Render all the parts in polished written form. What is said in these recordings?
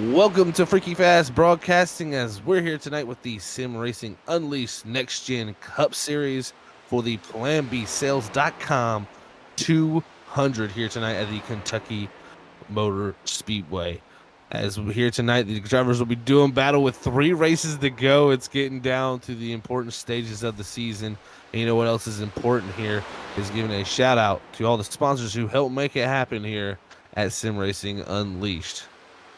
Welcome to Freaky Fast Broadcasting as we're here tonight with the Sim Racing Unleashed Next Gen Cup Series for the PlanBSales.com 200 here tonight at the Kentucky Motor Speedway. As we're here tonight, the drivers will be doing battle with 3 races to go. It's getting down to the important stages of the season. And you know what else is important here is giving a shout out to all the sponsors who help make it happen here at Sim Racing Unleashed.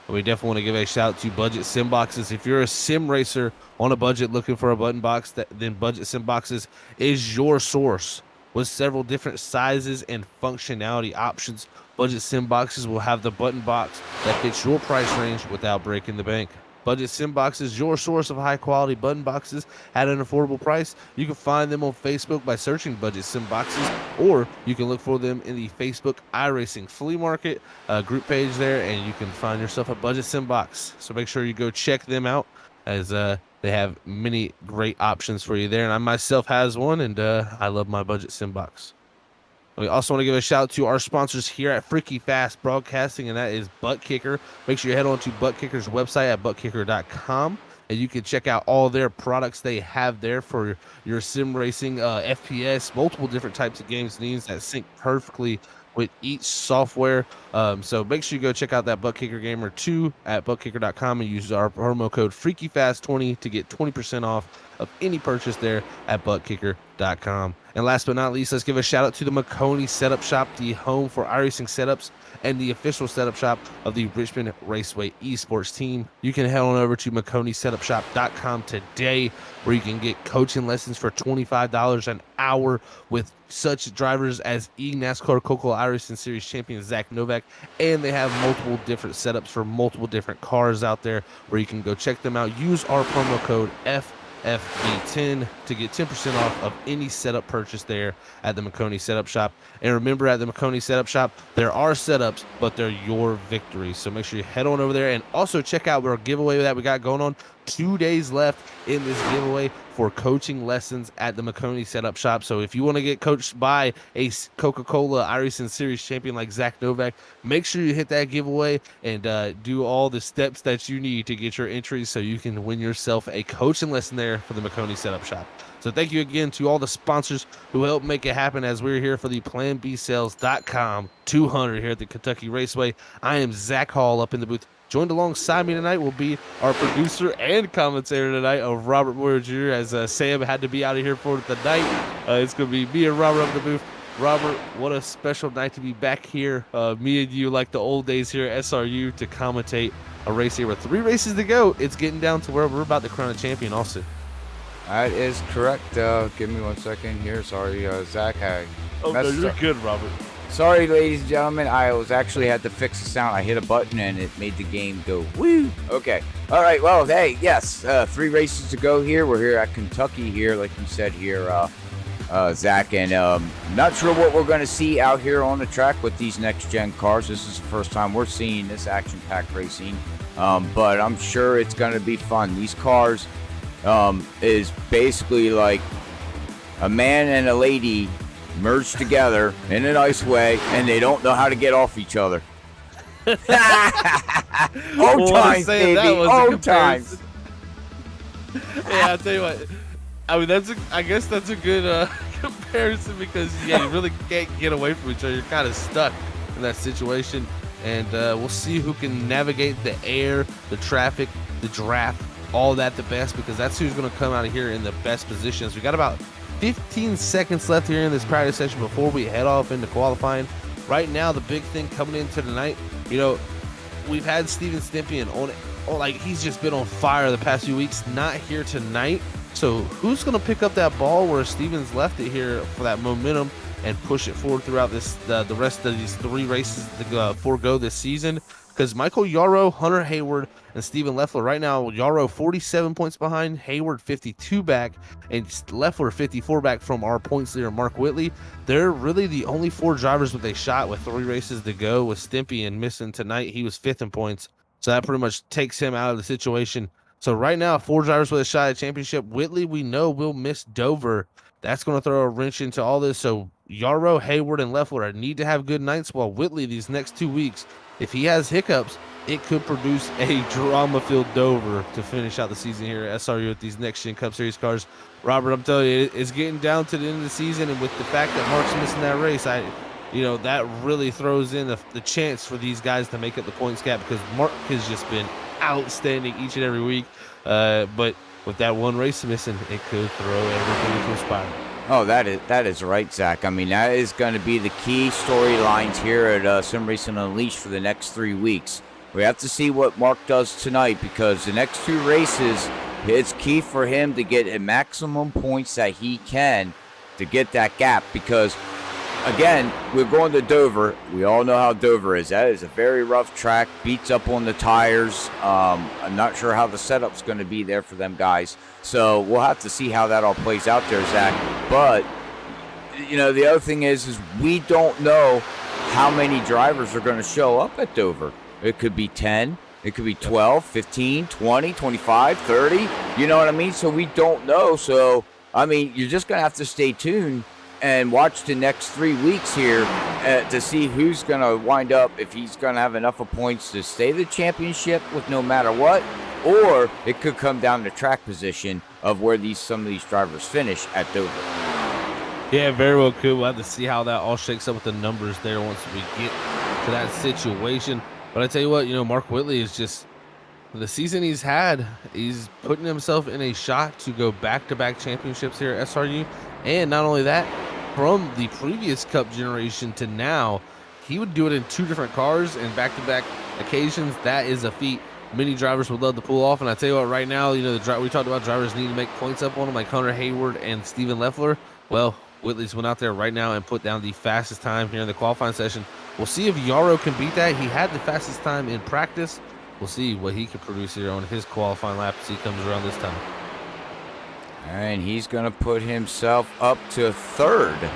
We definitely want to give a shout out to Budget Sim Boxes. If you're a sim racer on a budget looking for a button box, then Budget Sim Boxes is your source. With several different sizes and functionality options, Budget Sim Boxes will have the button box that fits your price range without breaking the bank. Budget Sim Boxes is your source of high-quality button boxes at an affordable price. You can find them on Facebook by searching Budget Sim Boxes, or you can look for them in the Facebook iRacing Flea Market group page there, and you can find yourself a Budget Sim Box. So make sure you go check them out, as they have many great options for you there. And I myself has one, and I love my Budget Sim Box. We also want to give a shout out to our sponsors here at Freaky Fast Broadcasting, and that is ButtKicker. Make sure you head on to ButtKicker's website at ButtKicker.com, and you can check out all their products they have there for your sim racing, FPS, multiple different types of games needs that sync perfectly with each software. So make sure you go check out that ButtKicker Gamer 2 at ButtKicker.com and use our promo code FreakyFast20 to get 20% off of any purchase there at ButtKicker.com. And last but not least, let's give a shout out to the McConey Setup Shop, the home for iRacing setups and the official setup shop of the Richmond Raceway esports team. You can head on over to McConeySetupShop.com today, where you can get coaching lessons for $25 an hour with such drivers as NASCAR Coca-Cola iRacing Series champion Zach Novak, and they have multiple different setups for multiple different cars out there where you can go check them out. Use our promo code FFB10 to get 10% off of any setup purchase there at the McConey Setup Shop. And remember, at the McConey Setup Shop, there are setups, but they're your victory. So make sure you head on over there and also check out our giveaway that we got going on. 2 days left in this giveaway for coaching lessons at the McConey Setup Shop. So if you want to get coached by a Coca-Cola iRacing Series champion like Zach Novak, make sure you hit that giveaway and do all the steps that you need to get your entries so you can win yourself a coaching lesson there for the McConey Setup Shop. So thank you again to all the sponsors who helped make it happen as we're here for the PlanBSales.com 200 here at the Kentucky Raceway. I am Zach Hall up in the booth. Joined alongside me tonight will be our producer and commentator tonight of Robert Moyer Jr. as Sam had to be out of here for the night. It's going to be me and Robert up in the booth. Robert, what a special night to be back here. Me and you, like the old days here at SRU, to commentate a race here with 3 races to go. It's getting down to where we're about to crown a champion also. That is correct. Give me 1 second here. Sorry, Zach. Oh, no, you're good, Robert. Sorry, ladies and gentlemen. I had to fix the sound. I hit a button and it made the game go woo. Okay. All right. Well, hey, yes. 3 races to go here. We're here at Kentucky here, like you said here, Zach. And not sure what we're going to see out here on the track with these next-gen cars. This is the first time we're seeing this action-packed racing. But I'm sure it's going to be fun. These cars is basically like a man and a lady merged together in a nice way, and they don't know how to get off each other. Old times, baby. Old times. Yeah, I'll tell you what. I mean, I guess that's a good comparison because you really can't get away from each other. You're kind of stuck in that situation, and we'll see who can navigate the air, the traffic, the draft, all that the best, because that's who's going to come out of here in the best positions. We got about 15 seconds left here in this practice session before we head off into qualifying. Right now, the big thing coming into tonight, we've had Steven Stimpian on it. Oh, like he's just been on fire the past few weeks. Not here tonight. So who's going to pick up that ball where Steven's left it here for that momentum and push it forward throughout the rest of these 3 races to forego this season? Because Michael Yarrow, Hunter Hayward, and Steven Lefler right now, Yarrow 47 points behind, Hayward 52 back, and Lefler 54 back from our points leader, Mark Whitley. They're really the only 4 drivers with a shot with 3 races to go, with Stimpian missing tonight. He was 5th in points, so that pretty much takes him out of the situation. So right now, 4 drivers with a shot at championship. Whitley, we know, will miss Dover. That's going to throw a wrench into all this. So Yarrow, Hayward, and Lefler need to have good nights, while Whitley, these next 2 weeks, if he has hiccups, it could produce a drama-filled Dover to finish out the season here at SRU with these next-gen Cup Series cars. Robert, I'm telling you, it's getting down to the end of the season, and with the fact that Mark's missing that race, that really throws in the chance for these guys to make up the points gap because Mark has just been outstanding each and every week. But with that one race missing, it could throw everything into a spiral. Oh, that is right, Zach. I mean, that is going to be the key storylines here at Sim Racing Unleashed for the next 3 weeks. We have to see what Mark does tonight because the next 2 races, it's key for him to get a maximum points that he can to get that gap because, again, we're going to Dover. We all know how Dover is. That is a very rough track, beats up on the tires. I'm not sure how the setup's going to be there for them guys. So we'll have to see how that all plays out there, Zach. But, the other thing is we don't know how many drivers are going to show up at Dover. It could be 10. It could be 12, 15, 20, 25, 30. You know what I mean? So we don't know. So, I mean, you're just going to have to stay tuned and watch the next 3 weeks here to see who's going to wind up, if he's going to have enough of points to stay the championship with no matter what, or it could come down to track position of where some of these drivers finish at Dover. Yeah, very well could. We'll have to see how that all shakes up with the numbers there once we get to that situation. But I tell you what, Mark Whitley is just, the season he's had, he's putting himself in a shot to go back-to-back championships here at SRU. And not only that, from the previous Cup generation to now, he would do it in 2 different cars and back-to-back occasions. That is a feat many drivers would love to pull off. And I tell you what, right now, we talked about drivers need to make points up on them, like Hunter Hayward and Steven Lefler. Well, Whitley's went out there right now and put down the fastest time here in the qualifying session. We'll see if Yarrow can beat that. He had the fastest time in practice. We'll see what he can produce here on his qualifying lap as he comes around this time. And he's going to put himself up to 3rd.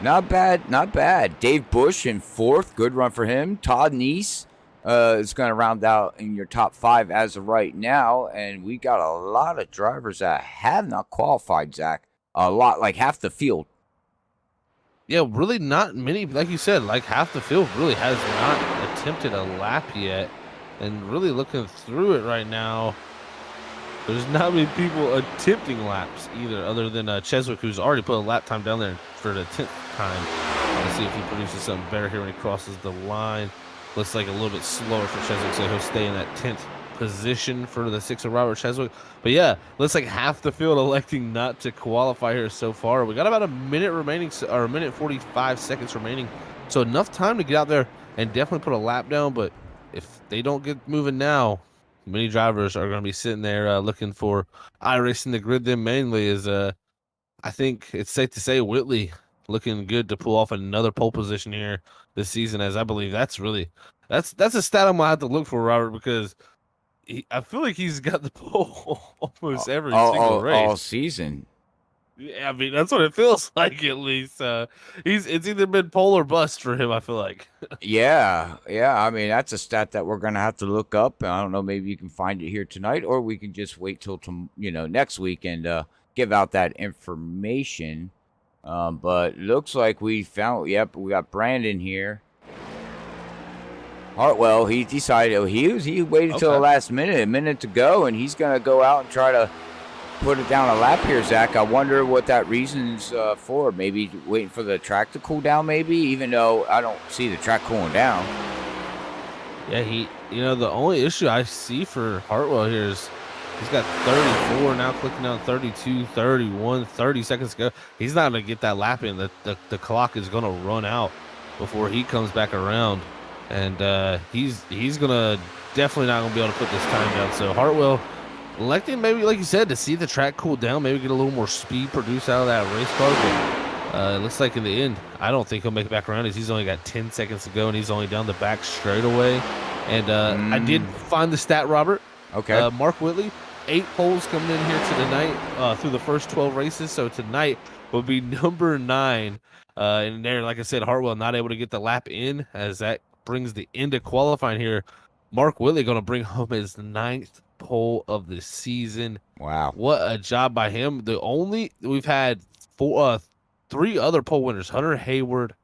Not bad, not bad. Dave Bush in 4th. Good run for him. Todd Neese is going to round out in your top 5 as of right now. And we got a lot of drivers that have not qualified, Zach. A lot, like half the field. Yeah, really not many. Like you said, like half the field really has not attempted a lap yet. And really looking through it right now, there's not many people attempting laps either, other than Cheswick, who's already put a lap time down there for the 10th time. Let's see if he produces something better here when he crosses the line. Looks like a little bit slower for Cheswick, so he'll stay in that 10th position for the 6 of Robert Cheswick. But yeah, looks like half the field electing not to qualify here so far. We got about a minute remaining, or a minute 45 seconds remaining. So enough time to get out there and definitely put a lap down. But if they don't get moving now, many drivers are going to be sitting there looking for iRacing the grid. Them mainly is, I think it's safe to say, Whitley looking good to pull off another pole position here this season, as I believe that's a stat I'm going to have to look for, Robert, because I feel like he's got the pole almost every single race. All season. Yeah, I mean, that's what it feels like, at least. It's either been pole or bust for him, I feel like. Yeah. I mean, that's a stat that we're going to have to look up. I don't know, maybe you can find it here tonight, or we can just wait till next week and give out that information. But looks like we found, we got Brandon here. Hartwell, he decided he waited till the last minute, a minute to go, and he's going to go out and try to put it down a lap here, Zach. I wonder what that reason's for. Maybe waiting for the track to cool down, maybe, even though I don't see the track cooling down. Yeah, the only issue I see for Hartwell here is he's got 34 now, clicking down 32, 31, 30 seconds to go. He's not going to get that lap in. The clock is going to run out before he comes back around. And he's gonna definitely not gonna be able to put this time down. So Hartwell electing, maybe like you said, to see the track cool down, maybe get a little more speed produced out of that race car. But it looks like in the end, I don't think he'll make it back around. He's only got 10 seconds to go, and he's only down the back straightaway. And I did find the stat, Robert. Okay. Mark Whitley, 8 poles coming in here to tonight through the first 12 races. So tonight will be number 9. And there, like I said, Hartwell not able to get the lap in, as that brings the end of qualifying here. Mark Whitley going to bring home his 9th pole of the season. Wow. What a job by him. We've had 3 other pole winners, Hunter Hayward,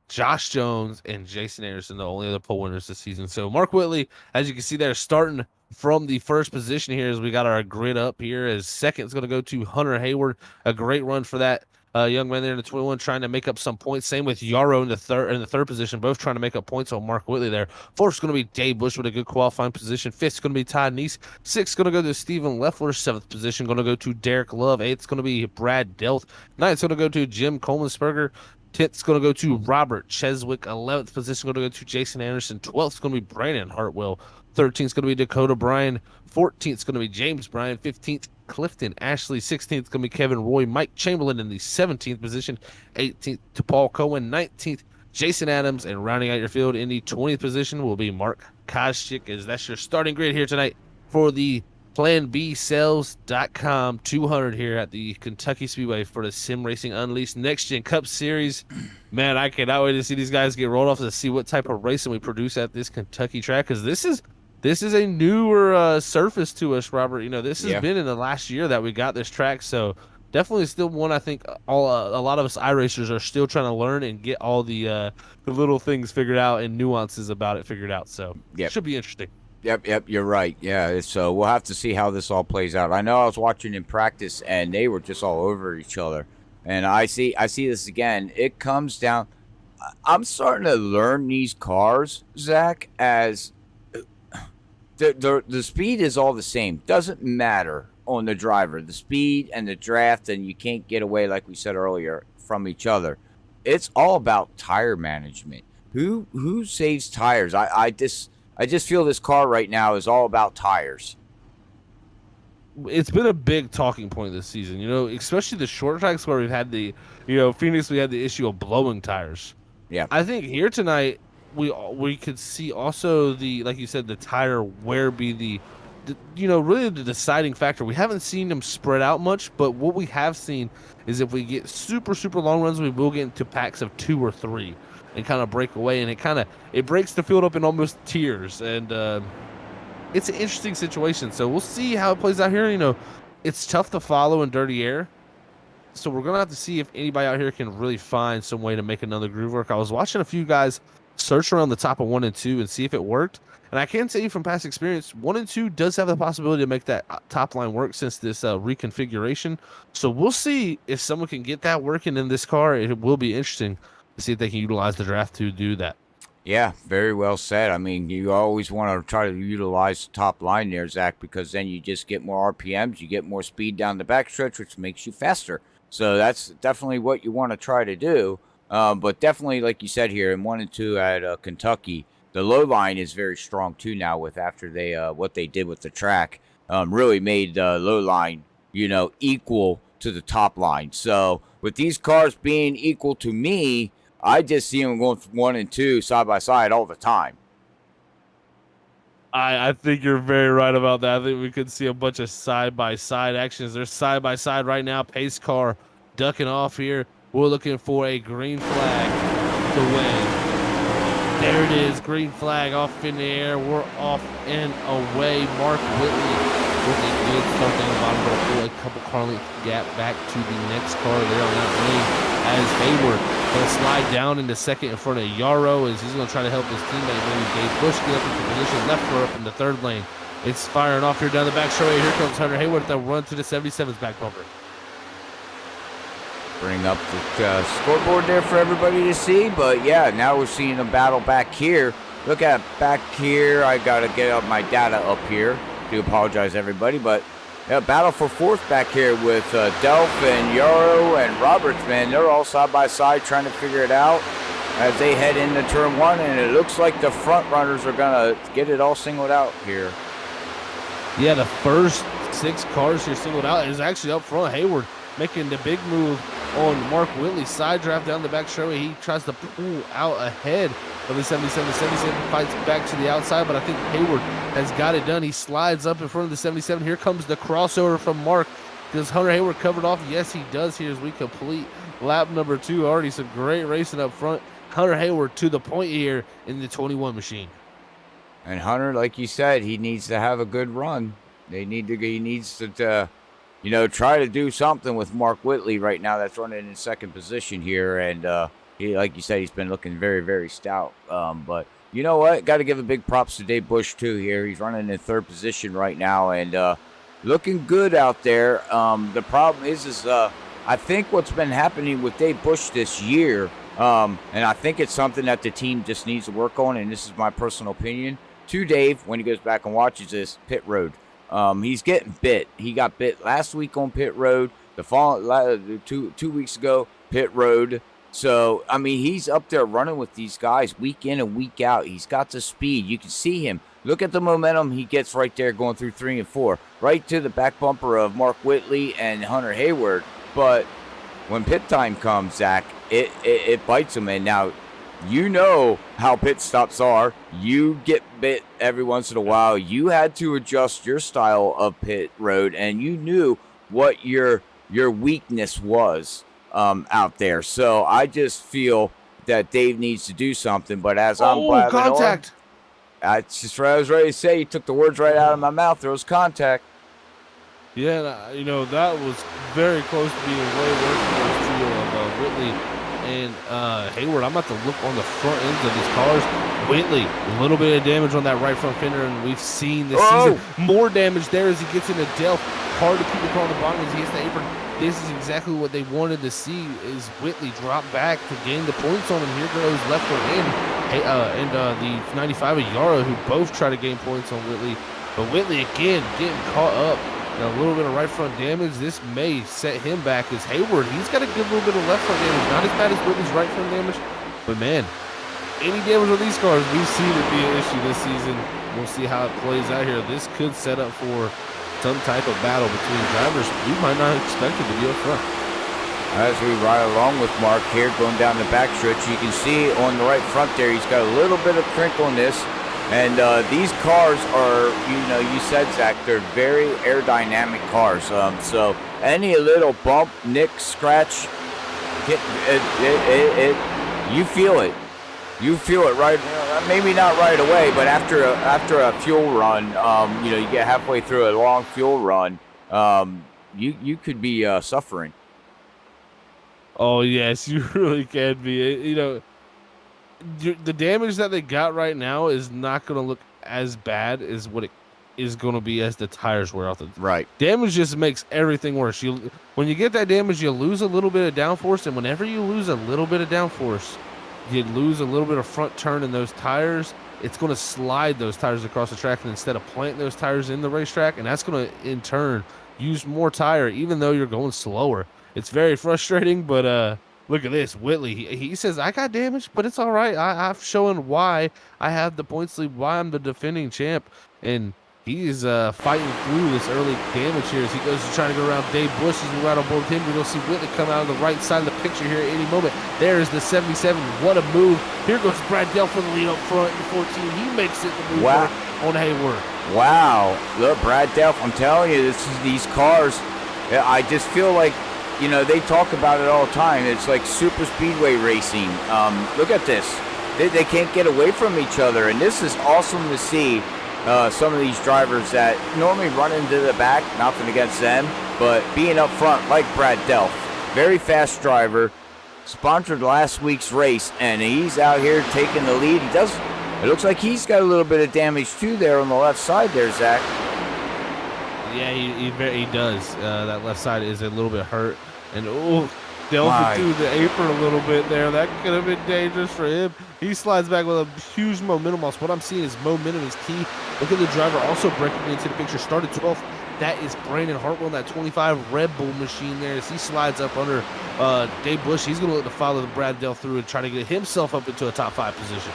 Josh Jones, and Jason Anderson, the only other pole winners this season. So Mark Whitley, as you can see there, starting from the first position here as we got our grid up here. As second is going to go to Hunter Hayward. A great run for that young man there in the 21, trying to make up some points. Same with Yarrow in the third position, both trying to make up points on Mark Whitley there. Fourth is going to be Dave Bush with a good qualifying position. Fifth is going to be Todd Neese. Sixth is going to go to Stephen Lefler. Seventh position going to go to Derek Love. Eighth is going to be Brad Delth. Ninth is going to go to Jim Coleman-Sperger. 10th is going to go to Robert Cheswick. 11th position going to go to Jason Anderson. 12th is going to be Brandon Hartwell. 13th is going to be Dakota Bryan. 14th is going to be James Bryan. 15th, Clifton Ashley. 16th is going to be Kevin Roy. Mike Chamberlain in the 17th position. 18th to Paul Cohen. 19th, Jason Adams. And rounding out your field in the 20th position will be Mark Koschik, as that's your starting grid here tonight for the PlanBSales.com 200 here at the Kentucky Speedway for the Sim Racing Unleashed Next Gen Cup Series. Man, I cannot wait to see these guys get rolled off to see what type of racing we produce at this Kentucky track, because this is a newer surface to us, Robert. You know, this has been in the last year that we got this track, so definitely still one I think a lot of us iRacers are still trying to learn and get all the little things figured out and nuances about it figured out. So it should be interesting. Yep, you're right. Yeah, so we'll have to see how this all plays out. I know I was watching in practice, and they were just all over each other. And I see this again. It comes down. I'm starting to learn these cars, Zach, as the speed is all the same. Doesn't matter on the driver. The speed and the draft, and you can't get away, like we said earlier, from each other. It's all about tire management. Who saves tires? I just feel this car right now is all about tires. It's been a big talking point this season, you know, especially the short tracks where we've had Phoenix, we had the issue of blowing tires. Yeah. I think here tonight we could see also like you said, the tire wear be the really the deciding factor. We haven't seen them spread out much, but what we have seen is if we get super, super long runs, we will get into packs of 2 or 3. And kind of break away, and it breaks the field up in almost tiers, and it's an interesting situation. So we'll see how it plays out here. You know, it's tough to follow in dirty air, so we're gonna have to see if anybody out here can really find some way to make another groove work. I was watching a few guys search around the top of 1 and 2 and see if it worked, and I can tell you from past experience, 1 and 2 does have the possibility to make that top line work since this reconfiguration. So we'll see if someone can get that working in this car. It will be interesting to see if they can utilize the draft to do that. Yeah, very well said. I mean, you always want to try to utilize the top line there, Zach, because then you just get more RPMs, you get more speed down the backstretch, which makes you faster. So that's definitely what you want to try to do. But definitely, like you said here, in 1 and 2 at Kentucky, the low line is very strong too now. With after they what they did with the track, really made the low line equal to the top line. So with these cars being equal to me, I just see them going from 1 and 2 side by side all the time. I think you're very right about that. I think we could see a bunch of side-by-side actions. They're side-by-side right now. Pace car ducking off here. We're looking for a green flag to win. There it is, green flag off in the air. We're off and away. Mark Whitley with a good start down the bottom, but pull a couple car length gap back to the next car there on that lane, as Hayward going to slide down into second in front of Yarrow, as he's going to try to help his teammate maybe Dave Bush get up into position. Lefler up in the third lane. It's firing off here down the back straight. Here comes Hunter Hayward at the run to the 77's back bumper. Bring up the scoreboard there for everybody to see, but yeah, now we're seeing a battle back here. Look at back here. I got to get up my data up here. Do apologize, everybody, but yeah, battle for fourth back here with Delph and Yarrow and Roberts, man. They're all side by side trying to figure it out as they head into turn 1, and it looks like the front runners are gonna get it all singled out here. Yeah, the first 6 cars here singled out is actually up front. Hayward making the big move on Mark Whitley. Side draft down the back straightaway. He tries to pull out ahead of the 77. The 77 fights back to the outside, but I think Hayward has got it done. He slides up in front of the 77. Here comes the crossover from Mark. Does Hunter Hayward cover it off? Yes, he does here as we complete lap number 2. Already some great racing up front. Hunter Hayward to the point here in the 21 machine. And Hunter, like you said, he needs to have a good run. He needs to try to do something with Mark Whitley right now that's running in second position here. And like you said, he's been looking very, very stout. But you know what? Got to give a big props to Dave Bush too. Here, he's running in third position right now and looking good out there. The problem is I think what's been happening with Dave Bush this year, and I think it's something that the team just needs to work on. And this is my personal opinion to Dave when he goes back and watches this pit road. He's getting bit. He got bit last week on pit road. The fall 2 weeks ago, pit road. So, I mean, he's up there running with these guys week in and week out. He's got the speed. You can see him. Look at the momentum he gets right there going through 3 and 4. Right to the back bumper of Mark Whitley and Hunter Hayward. But when pit time comes, Zach, it bites him. And now, you know how pit stops are. You get bit every once in a while. You had to adjust your style of pit road, and you knew what your weakness was out there. So I just feel that Dave needs to do something. But as I'm blabbing contact. That's just what I was ready to say. You took the words right out of my mouth. There was contact. Yeah, you know, that was very close to being way worse than those two of Whitley and Hayward. I'm about to look on the front ends of these cars. Whitley, a little bit of damage on that right front fender, and we've seen this season more damage there as he gets into Delph. Hard to keep the car on the bottom as he hits the apron. This is exactly what they wanted to see, is Whitley drop back to gain the points on him. Here goes Lefler and the 95 of Yara, who both try to gain points on Whitley. But Whitley, again, getting caught up. A little bit of right front damage. This may set him back as Hayward. He's got a good little bit of left front damage. Not as bad as Whitley's right front damage. But, man, any damage on these cars, we've seen it be an issue this season. We'll see how it plays out here. This could set up for some type of battle between drivers we might not expect it to be up front. As we ride along with Mark here, going down the back stretch, you can see on the right front there, he's got a little bit of crinkle in this. And these cars are, you know, you said, Zach, they're very aerodynamic cars. So any little bump, nick, scratch, you feel it. You feel it right, maybe not right away, but after a fuel run, you know, you get halfway through a long fuel run, you could be suffering. Oh, yes, you really can be. You know, the damage that they got right now is not going to look as bad as what it is going to be as the tires wear off. Right. Damage just makes everything worse. When you get that damage, you lose a little bit of downforce, and whenever you lose a little bit of downforce, you lose a little bit of front turn in those tires. It's going to slide those tires across the track, and instead of planting those tires in the racetrack, and that's going to, in turn, use more tire, even though you're going slower. It's very frustrating, but look at this. Whitley, he says, I got damage, but it's all right. I've shown why I have the points lead, why I'm the defending champ. And he's fighting through this early damage here as he goes to try to go around Dave Bush. As we ride on board with him, we're going to see Whitley come out on the right side of the picture here at any moment. There is the 77. What a move. Here goes Brad Delph for the lead up front in 14. He makes it the move on Hayward. Wow. Look, Brad Delph, I'm telling you, these cars, I just feel like, you know, they talk about it all the time. It's like super speedway racing. Look at this. They can't get away from each other. And this is awesome to see some of these drivers that normally run into the back, nothing against them, but being up front like Brad Delph. Very fast driver. Sponsored last week's race, and he's out here taking the lead. It looks like he's got a little bit of damage too there on the left side there, Zach. Yeah, he does. That left side is a little bit hurt. And, delving through the apron a little bit there. That could have been dangerous for him. He slides back with a huge momentum loss. What I'm seeing is momentum is key. Look at the driver also breaking into the picture. Started 12th. That is Brandon Hartwell, that 25 Red Bull machine there. As he slides up under Dave Bush, he's going to look to follow the Brad Delph through and try to get himself up into a top 5 position.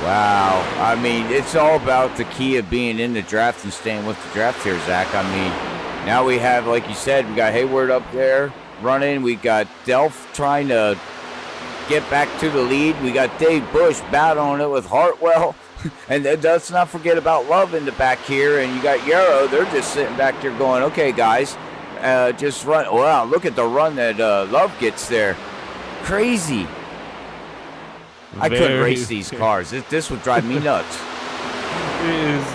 Wow. I mean, it's all about the key of being in the draft and staying with the draft here, Zach. I mean, now we have, like you said, we got Hayward up there running. We got Delph trying to get back to the lead. We got Dave Bush battling it with Hartwell. And let's not forget about Love in the back here. And you got Yarrow. They're just sitting back there going, okay, guys, just run. Wow, look at the run that Love gets there. Crazy. I couldn't race these cars. This would drive me nuts. It is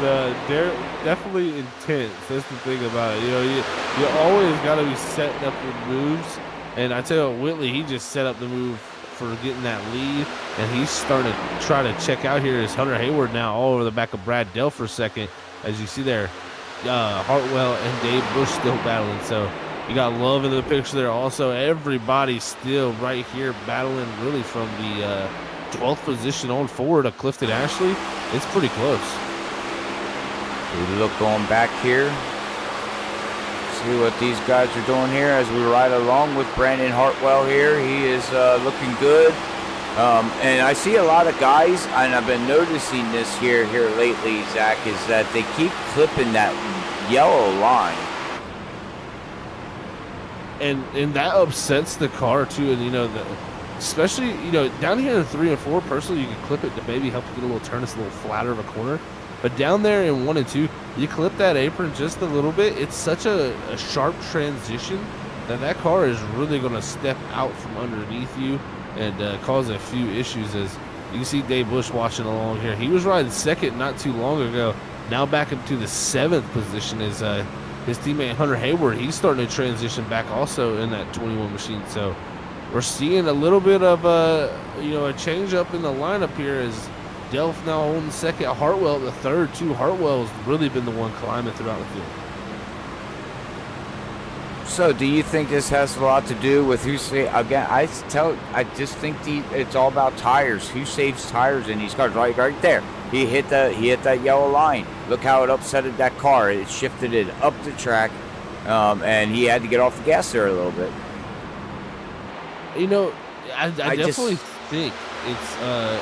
they're definitely intense. That's the thing about it. You know, you always got to be setting up your moves. And I tell you, Whitley, he just set up the move for getting that lead, and he's starting to try to check out here as Hunter Hayward now all over the back of Brad Dell for a second. As you see there, Hartwell and Dave Bush still battling. So you got Love in the picture there also. Everybody still right here battling really from the 12th position on forward to Clifton Ashley. It's pretty close. We look going back here. See what these guys are doing here as we ride along with Brandon Hartwell here. He is looking good. And I see a lot of guys, and I've been noticing this here lately, Zach, is that they keep clipping that yellow line. And that upsets the car too. And especially down here in 3 and 4, personally, you can clip it to maybe help you get a little turn. It's a little flatter of a corner. But down there in 1 and 2, you clip that apron just a little bit. It's such a sharp transition that car is really going to step out from underneath you and cause a few issues. As you can see Dave Bush watching along here. He was riding second not too long ago. Now back into the 7th position is his teammate Hunter Hayward. He's starting to transition back also in that 21 machine. So we're seeing a little bit of a change up in the lineup here as Delph now holding second, Hartwell at the third too. Hartwell's really been the one climbing throughout the field. So do you think this has a lot to do with who say again? I just think it's all about tires. Who saves tires in these cars? Right there. He hit that yellow line. Look how it upsetted that car. It shifted it up the track, and he had to get off the gas there a little bit. I definitely think it's a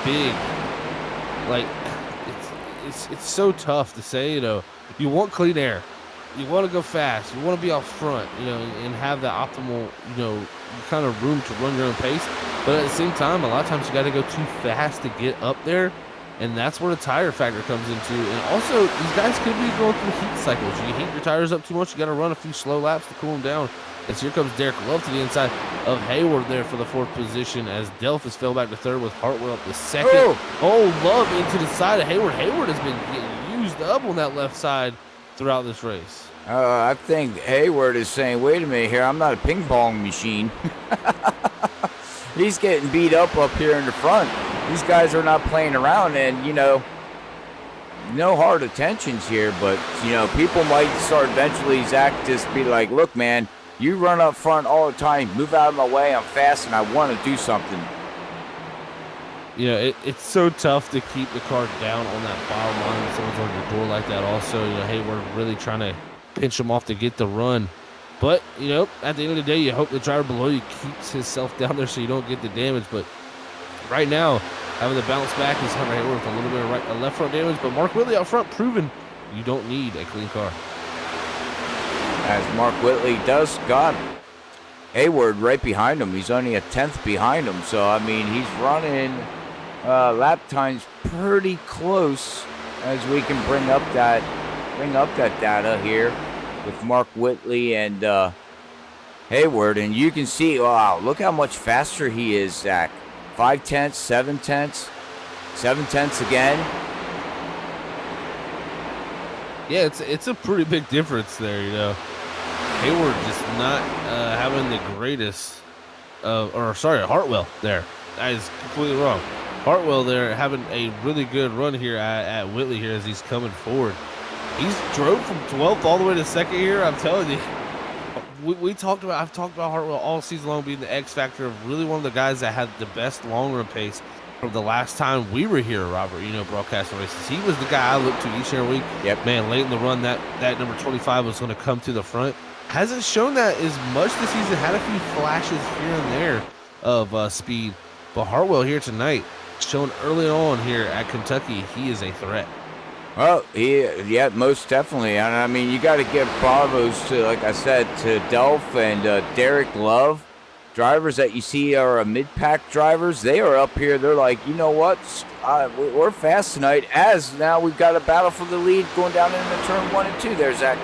big, it's so tough to say. You want clean air, you want to go fast, you want to be out front, and have the optimal, kind of room to run your own pace. But at the same time, a lot of times you got to go too fast to get up there, and that's where the tire factor comes into. And also, these guys could be going through heat cycles. You heat your tires up too much, you got to run a few slow laps to cool them down. As here comes Derek Love to the inside of Hayward there for the 4th position as Delphus fell back to 3rd with Hartwell at the 2nd. Oh, Love into the side of Hayward. Hayward has been getting used up on that left side throughout this race. I think Hayward is saying, wait a minute here, I'm not a ping pong machine. He's getting beat up here in the front. These guys are not playing around, and, no hard attentions here, but, people might start eventually, Zach, just be like, look, man, you run up front all the time. Move out of my way. I'm fast, and I want to do something. It's so tough to keep the car down on that bottom line when someone's on your door like that. Also, Hayward really trying to pinch him off to get the run. But, at the end of the day, you hope the driver below you keeps himself down there so you don't get the damage. But right now, having to bounce back is Hunter Hayward with a little bit of left front damage. But Mark Whitley out front proving you don't need a clean car. As Mark Whitley does got Hayward right behind him. He's only a 10th behind him. So, he's running lap times pretty close as we can bring up that data here with Mark Whitley and Hayward. And you can see, wow, look how much faster he is, Zach. 5 tenths, 7 tenths, 7 tenths again. Yeah, it's a pretty big difference there, Hayward just not having the greatest, Hartwell there. That is completely wrong. Hartwell there having a really good run here at Whitley here as he's coming forward. He's drove from 12th all the way to 2nd here. I'm telling you, I've talked about Hartwell all season long being the X factor of really one of the guys that had the best long run pace from the last time we were here, Robert, broadcasting races. He was the guy I looked to each and every week. Yep. Man, late in the run, that number 25 was going to come to the front. Hasn't shown that as much this season. Had a few flashes here and there of speed. But Hartwell here tonight, shown early on here at Kentucky, he is a threat. Well, yeah, most definitely. And you got to give bravos to, like I said, to Delph and Derek Love. Drivers that you see are mid-pack drivers. They are up here. They're like, you know what? We're fast tonight. As now we've got a battle for the lead going down into turn 1 and 2 there, Zach.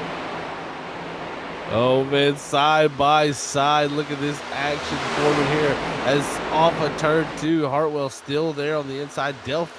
Oh, man, side by side. Look at this action forming here as off of turn 2. Hartwell still there on the inside. Delph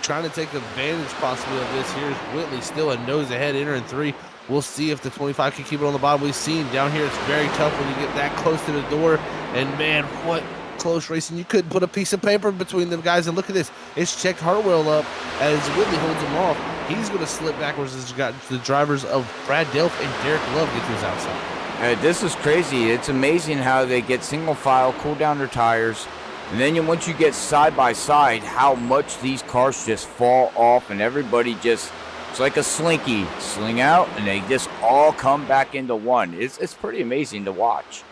trying to take advantage possibly of this. Here's Whitley still a nose ahead entering 3. We'll see if the 25 can keep it on the bottom. We've seen down here it's very tough when you get that close to the door. And, man, what close racing. You couldn't put a piece of paper between them guys. And look at this. It's checked Hartwell up as Whitley holds him off. He's going to slip backwards as the drivers of Brad Delph and Derek Love get to his outside. This is crazy. It's amazing how they get single file, cool down their tires, and then once you get side by side, how much these cars just fall off, and everybody just, it's like a slinky, sling out, and they just all come back into one. It's pretty amazing to watch.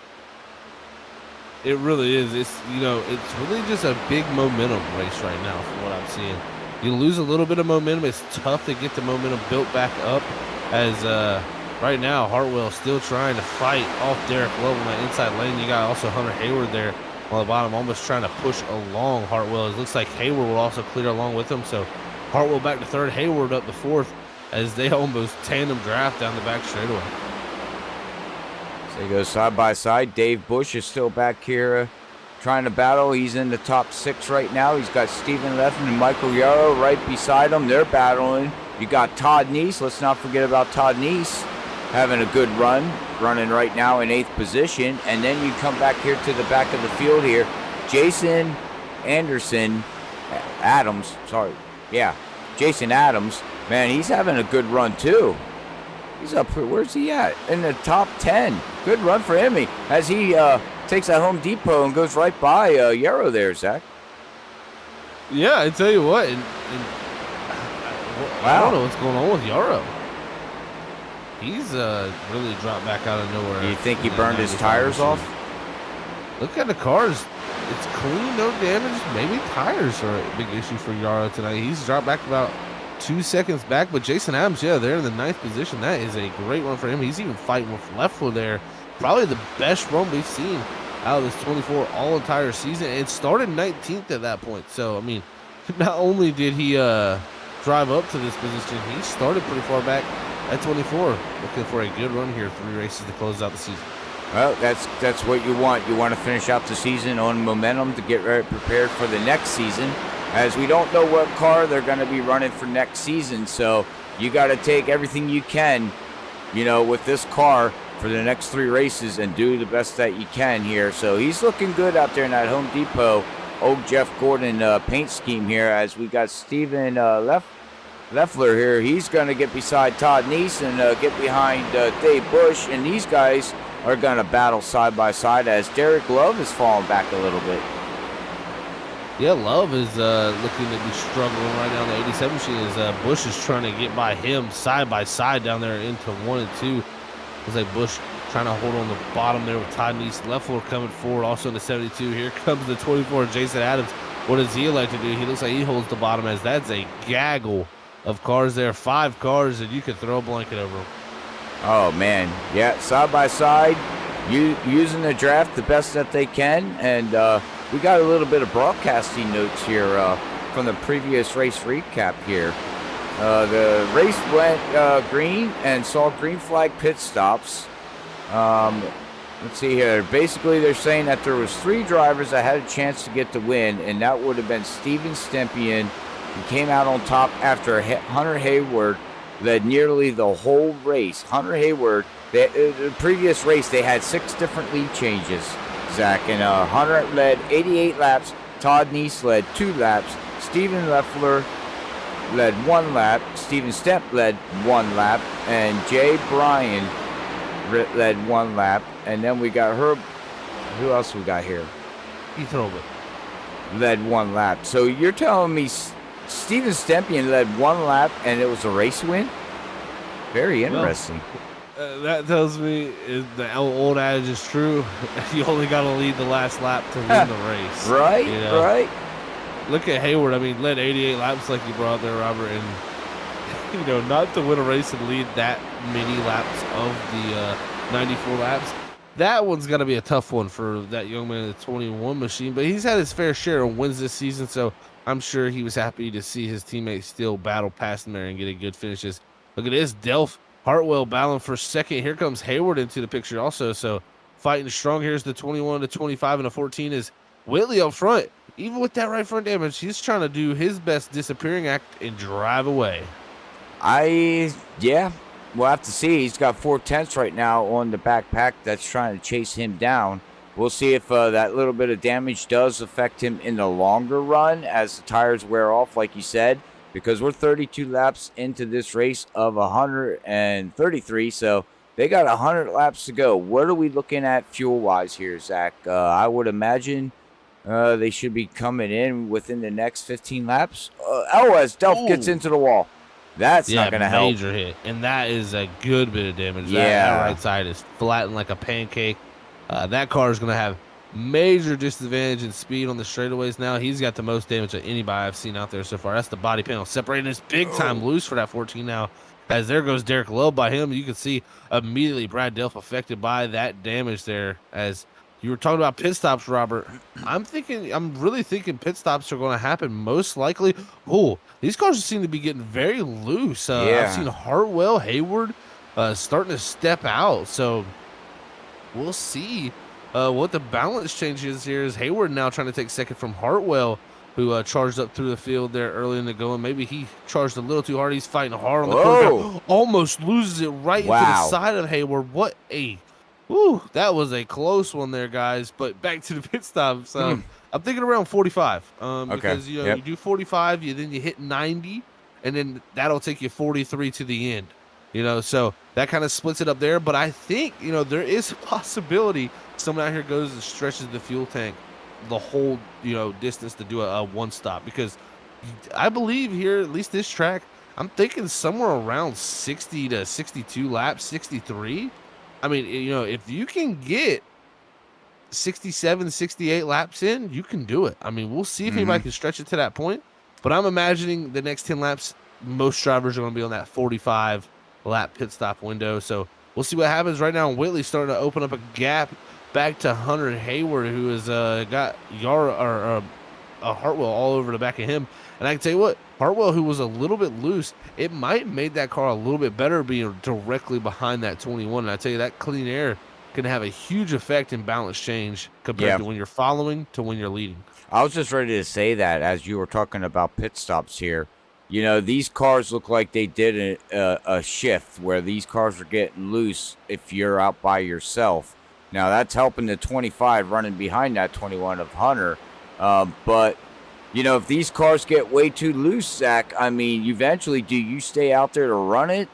It really is. It's really just a big momentum race right now from what I'm seeing. You lose a little bit of momentum. It's tough to get the momentum built back up as right now Hartwell still trying to fight off Derek Love on that inside lane. You got also Hunter Hayward there on the bottom, almost trying to push along Hartwell. It looks like Hayward will also clear along with him. So Hartwell back to third, Hayward up to fourth as they almost tandem draft down the back straightaway. So they go side by side. Dave Bush is still back here trying to battle. He's in the top 6 right now. He's got Stephen Lefler and Michael Yarrow right beside him. They're battling. You got Todd Neese. Let's not forget about Todd Neese having a good run, running right now in 8th position. And then you come back here to the back of the field here. Jason Jason Adams. Man, he's having a good run too. He's up here. Where's he at? In the top 10. Good run for him. As he takes that Home Depot and goes right by Yarrow there, Zach. Yeah, I tell you what. Wow. I don't know what's going on with Yarrow. He's really dropped back out of nowhere. Do you think he burned his tires off? Look at the cars. It's clean, no damage. Maybe tires are a big issue for Yarrow tonight. He's dropped back about 2 seconds back, but Jason Adams, they're in the 9th position. That is a great run for him. He's even fighting with Lefler there. Probably the best run we've seen out of this 24 all entire season. It started 19th at that point. So, I mean, not only did he drive up to this position, he started pretty far back at 24. Looking for a good run here, 3 races to close out the season. Well, that's what you want. You want to finish out the season on momentum to get very prepared for the next season, as we don't know what car they're going to be running for next season. So you got to take everything you can, with this car for the next 3 races and do the best that you can here. So he's looking good out there in that Home Depot old Jeff Gordon paint scheme here, as we got Stephen Lefler here. He's going to get beside Todd Neese and get behind Dave Bush, and these guys are going to battle side by side as Derek Love is falling back a little bit. Yeah, Love is looking to be struggling right now in the 87 machine as Bush is trying to get by him side by side down there into 1 and 2. Looks like Bush trying to hold on the bottom there with Todd Neese. Lefler coming forward also in the 72. Here comes the 24, Jason Adams. What does he like to do? He looks like he holds the bottom, as that's a gaggle of cars there. 5 cars, and you could throw a blanket over them. Oh, man. Yeah, side by side, using the draft the best that they can. And we got a little bit of broadcasting notes here from the previous race recap here. The race went green and saw green flag pit stops. Let's see here. Basically, they're saying that there was 3 drivers that had a chance to get the win, and that would have been Steven Stempien. He came out on top after Hunter Hayward led nearly the whole race. Hunter Hayward, the previous race, they had 6 different lead changes, Zach, and Hunter led 88 laps. Todd Neese led 2 laps. Stephen Lefler led 1 lap. Steven Stemp led 1 lap. And Jay Bryan led 1 lap. And then we got Herb. Who else we got here? Ethan Holbert led 1 lap. So you're telling me Steven Stempien led 1 lap and it was a race win? Very interesting. Well, that tells me the old adage is true. You only got to lead the last lap to win the race. Right, right. Look at Hayward. I mean, led 88 laps like you brought there, Robert. And, not to win a race and lead that many laps of the 94 laps. That one's got to be a tough one for that young man in the 21 machine. But he's had his fair share of wins this season, so I'm sure he was happy to see his teammates still battle past him there and get good finishes. Look at this. Delph Hartwell battling for second. Here comes Hayward into the picture also. So fighting strong. Here's the 21, the 25, and the 14 is Whitley up front. Even with that right front damage, he's trying to do his best disappearing act and drive away. We'll have to see. He's got 4 tenths right now on the backpack that's trying to chase him down. We'll see if that little bit of damage does affect him in the longer run as the tires wear off, like you said, because we're 32 laps into this race of 133. So they got 100 laps to go. What are we looking at fuel-wise here, Zach? I would imagine they should be coming in within the next 15 laps. As Delph gets into the wall. That's not going to help. Major hit. And that is a good bit of damage. That right side is flattened like a pancake. That car is going to have major disadvantage in speed on the straightaways now. He's got the most damage of anybody I've seen out there so far. That's the body panel separating his big time loose for that 14 now. As there goes Derek Lowe by him. You can see immediately Brad Delph affected by that damage there. As you were talking about pit stops, Robert, I'm really thinking pit stops are going to happen most likely. Oh, these cars seem to be getting very loose. I've seen Hartwell, Hayward starting to step out. So we'll see what the balance change is here. Is Hayward now trying to take second from Hartwell, who charged up through the field there early in the going. Maybe he charged a little too hard. He's fighting hard on the corner. Almost loses it right into the side of Hayward. What a... Woo, that was a close one there, guys. But back to the pit stops. I'm thinking around 45. Because, you do 45, then you hit 90, and then that'll take you 43 to the end. So that kind of splits it up there. But I think, there is a possibility someone out here goes and stretches the fuel tank the whole, distance to do a one stop. Because I believe here, at least this track, I'm thinking somewhere around 60 to 62 laps, 63. I mean, if you can get 67, 68 laps in, you can do it. I mean, we'll see if anybody can stretch it to that point. But I'm imagining the next 10 laps, most drivers are going to be on that 45 lap pit stop window. So we'll see what happens right now. Whitley's starting to open up a gap back to Hunter Hayward, who has got Hartwell all over the back of him. And I can tell you what, Hartwell, who was a little bit loose, it might have made that car a little bit better being directly behind that 21. And I tell you, that clean air can have a huge effect in balance change compared to when you're following to when you're leading. I was just ready to say that as you were talking about pit stops here. These cars look like they did a shift where these cars are getting loose if you're out by yourself. Now, that's helping the 25 running behind that 21 of Hunter. But, if these cars get way too loose, Zach, I mean, eventually, do you stay out there to run it,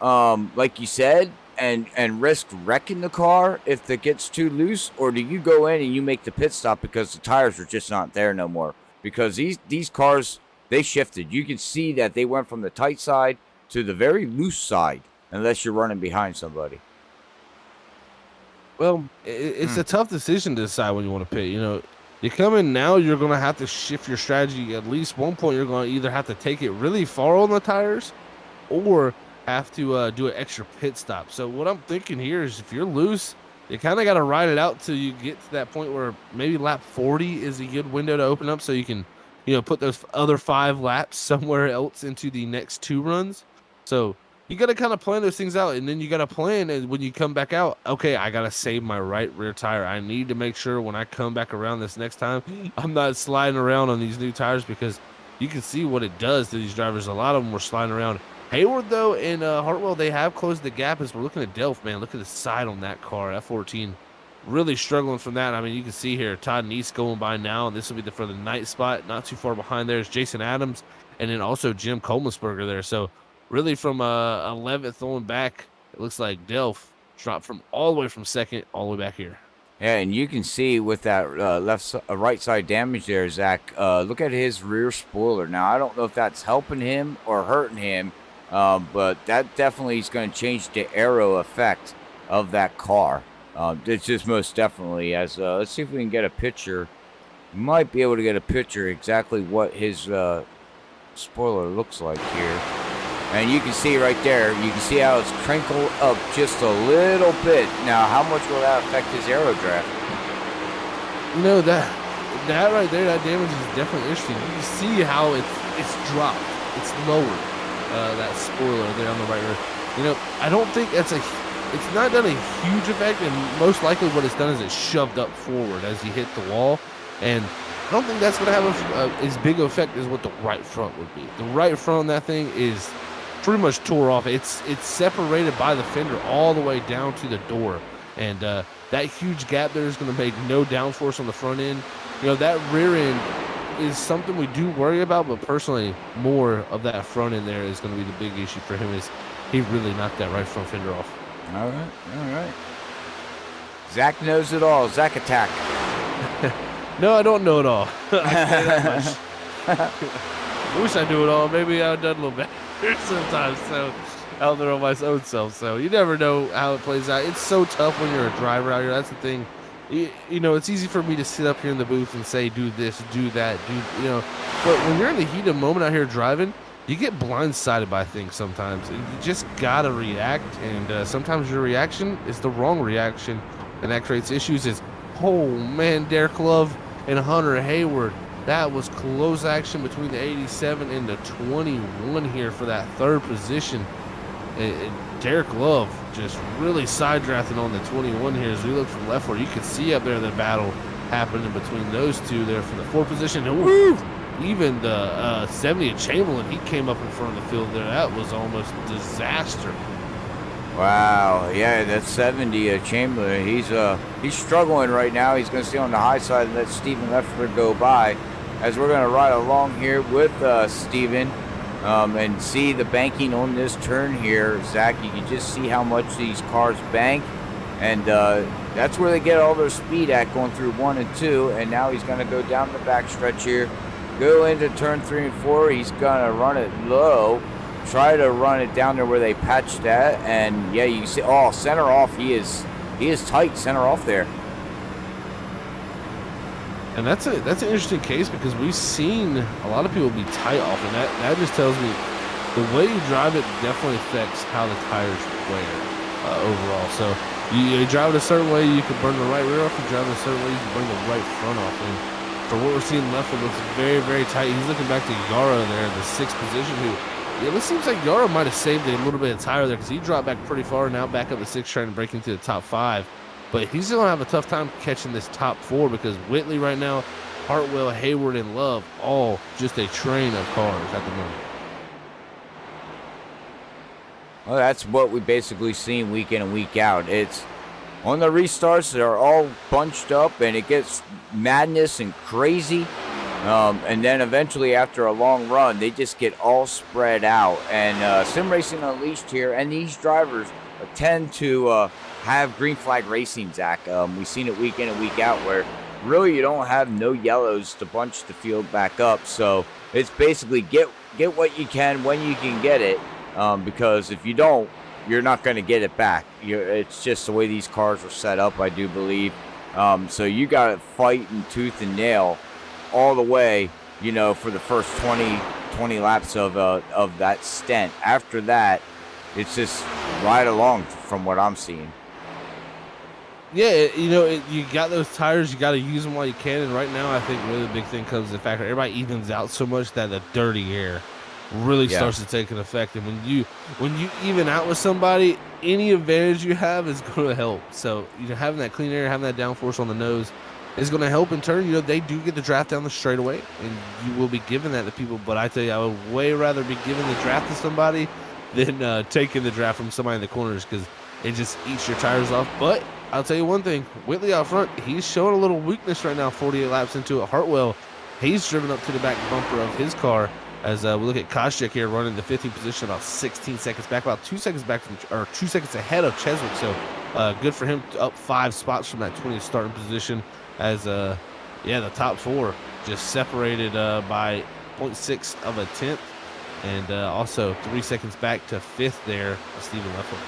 like you said, and risk wrecking the car if it gets too loose? Or do you go in and you make the pit stop because the tires are just not there no more? Because these cars, they shifted. You can see that they went from the tight side to the very loose side, unless you're running behind somebody. Well, it's a tough decision to decide when you want to pit. You come in now, you're going to have to shift your strategy. At least one point, you're going to either have to take it really far on the tires or have to do an extra pit stop. So what I'm thinking here is if you're loose, you kind of got to ride it out till you get to that point where maybe lap 40 is a good window to open up so you can, put those other 5 laps somewhere else into the next 2 runs. So you got to kind of plan those things out, and then you got to plan and when you come back out, okay, I got to save my right rear tire. I need to make sure when I come back around this next time, I'm not sliding around on these new tires because you can see what it does to these drivers. A lot of them were sliding around. Hayward, though, and Hartwell, they have closed the gap as we're looking at Delph, man. Look at the side on that car, F14. Really struggling from that. I mean, you can see here, Todd Neese going by now, and this will be for the night spot. Not too far behind there is Jason Adams, and then also Jim Kolmelsberger there. So really from 11th on back, it looks like Delph dropped from all the way from second all the way back here. Yeah, and you can see with that right side damage there, Zach, look at his rear spoiler. Now, I don't know if that's helping him or hurting him, but that definitely is going to change the aero effect of that car. It's just most definitely as let's see if we can get a picture. We might be able to get a picture exactly what his spoiler looks like here. And you can see right there, you can see how it's crinkled up just a little bit. Now, how much will that affect his aero draft? That right there, that damage is definitely interesting. You can see how it's dropped. It's lowered, that spoiler there on the right rear. I don't think it's not done a huge effect, and most likely what it's done is it's shoved up forward as you hit the wall. And I don't think that's going to have as big of effect as what the right front would be. The right front on that thing is pretty much tore off. It's separated by the fender all the way down to the door. And that huge gap there is going to make no downforce on the front end. That rear end is something we do worry about, but personally, more of that front end there is going to be the big issue for him. Is he really knocked that right front fender off? All right. Zach knows it all. Zach attack. No, I don't know it all. I can't that much. I wish I knew it all. Maybe I would have done a little better sometimes. So out there on my own self. So you never know how it plays out. It's so tough when you're a driver out here. That's the thing. It's easy for me to sit up here in the booth and say, do this, do that, but when you're in the heat of the moment out here driving, you get blindsided by things sometimes. You just got to react, and sometimes your reaction is the wrong reaction, and that creates issues. Oh, man, Derek Love and Hunter Hayward. That was close action between the 87 and the 21 here for that third position. And Derek Love just really side drafting on the 21 here. As we look from Lefler, you can see up there the battle happening between those two there for the fourth position. Ooh, even the 70 of Chamberlain, he came up in front of the field there. That was almost disaster. Wow, yeah, that's 70 of Chamberlain. He's struggling right now. He's going to stay on the high side and let Steven Lefler go by. As we're going to ride along here with Steven. And see the banking on this turn here, Zach. You can just see how much these cars bank, and that's where they get all their speed at, going through 1 and 2. And now he's going to go down the back stretch here, go into turn 3 and 4. He's going to run it low, try to run it down there where they patched at, and yeah, you see, center off. He is tight center off there. And that's an interesting case because we've seen a lot of people be tight off, and that just tells me the way you drive it definitely affects how the tires wear overall. So you drive it a certain way, you can burn the right rear off. You drive it a certain way, you can burn the right front off. And for what we're seeing, Lefler looks very, very tight. He's looking back to Yara there in the 6th position. It seems like Yara might have saved a little bit of tire there because he dropped back pretty far, now back up to 6, trying to break into the top 5. But he's going to have a tough time catching this top 4 because Whitley right now, Hartwell, Hayward, and Love, all just a train of cars at the moment. Well, that's what we basically seen week in and week out. It's on the restarts, they're all bunched up, and it gets madness and crazy. And then eventually, after a long run, they just get all spread out. And Sim Racing Unleashed here, and these drivers tend to have green flag racing, Zach. We've seen it week in and week out where really you don't have no yellows to bunch the field back up. So it's basically get what you can when you can get it, because if you don't, you're not going to get it back. It's just the way these cars are set up, I do believe. So you got to fight and tooth and nail all the way, for the first 20 laps of that stint. After that, it's just right along from what I'm seeing. Yeah, you got those tires, you got to use them while you can. And right now, I think really the big thing comes to the fact that everybody evens out so much that the dirty air really starts to take an effect. And when you even out with somebody, any advantage you have is going to help. So having that clean air, having that downforce on the nose is going to help in turn. They do get the draft down the straightaway, and you will be giving that to people. But I tell you, I would way rather be giving the draft to somebody than taking the draft from somebody in the corners, because it just eats your tires off. But I'll tell you one thing, Whitley out front, he's showing a little weakness right now, 48 laps into it. Hartwell, he's driven up to the back bumper of his car as we look at Koscheck here running the 15th position, about 16 seconds back, about 2 seconds back or 2 seconds ahead of Cheswick. So good for him, up 5 spots from that 20th starting position as, the top 4 just separated by 0.6 of a tenth. And also 3 seconds back to 5th there, Steven Lefler.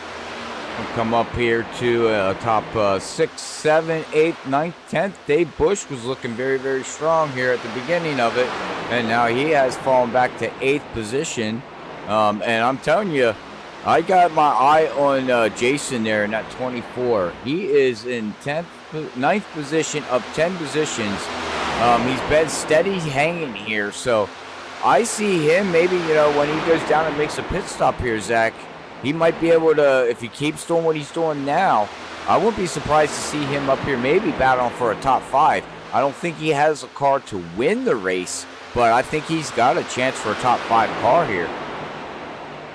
We'll come up here to top 6, 7, 8, 9, 10th. Dave Bush was looking very, very strong here at the beginning of it, and now he has fallen back to 8th position. And I'm telling you, I got my eye on Jason there in that 24. He is in 9th position of 10 positions. He's been steady hanging here, so I see him maybe, when he goes down and makes a pit stop here, Zach, he might be able to, if he keeps doing what he's doing now, I wouldn't be surprised to see him up here maybe battling for a top 5. I don't think he has a car to win the race, but I think he's got a chance for a top 5 car here.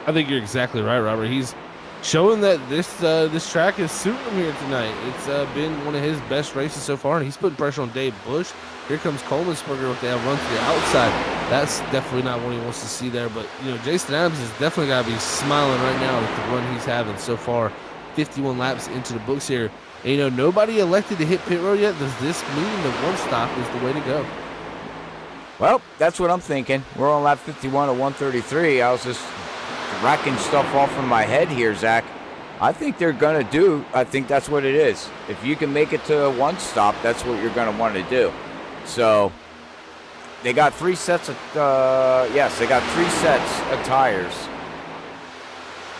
I think you're exactly right, Robert. He's showing that this track is suiting him here tonight. It's been one of his best races so far, and he's putting pressure on Dave Bush. Here comes Colemanspurger with that run to the outside. That's definitely not what he wants to see there. But, you know, Jason Adams has definitely got to be smiling right now with the run he's having so far. 51 laps into the books here. And, you know, nobody elected to hit pit road yet. Does this mean the one stop is the way to go? Well, that's what I'm thinking. We're on lap 51 of 133. I was just racking stuff off in my head here, Zach. I think they're going to do, I think that's what it is. If you can make it to a one stop, that's what you're going to want to do. So they got 3 sets of, they got 3 sets of tires.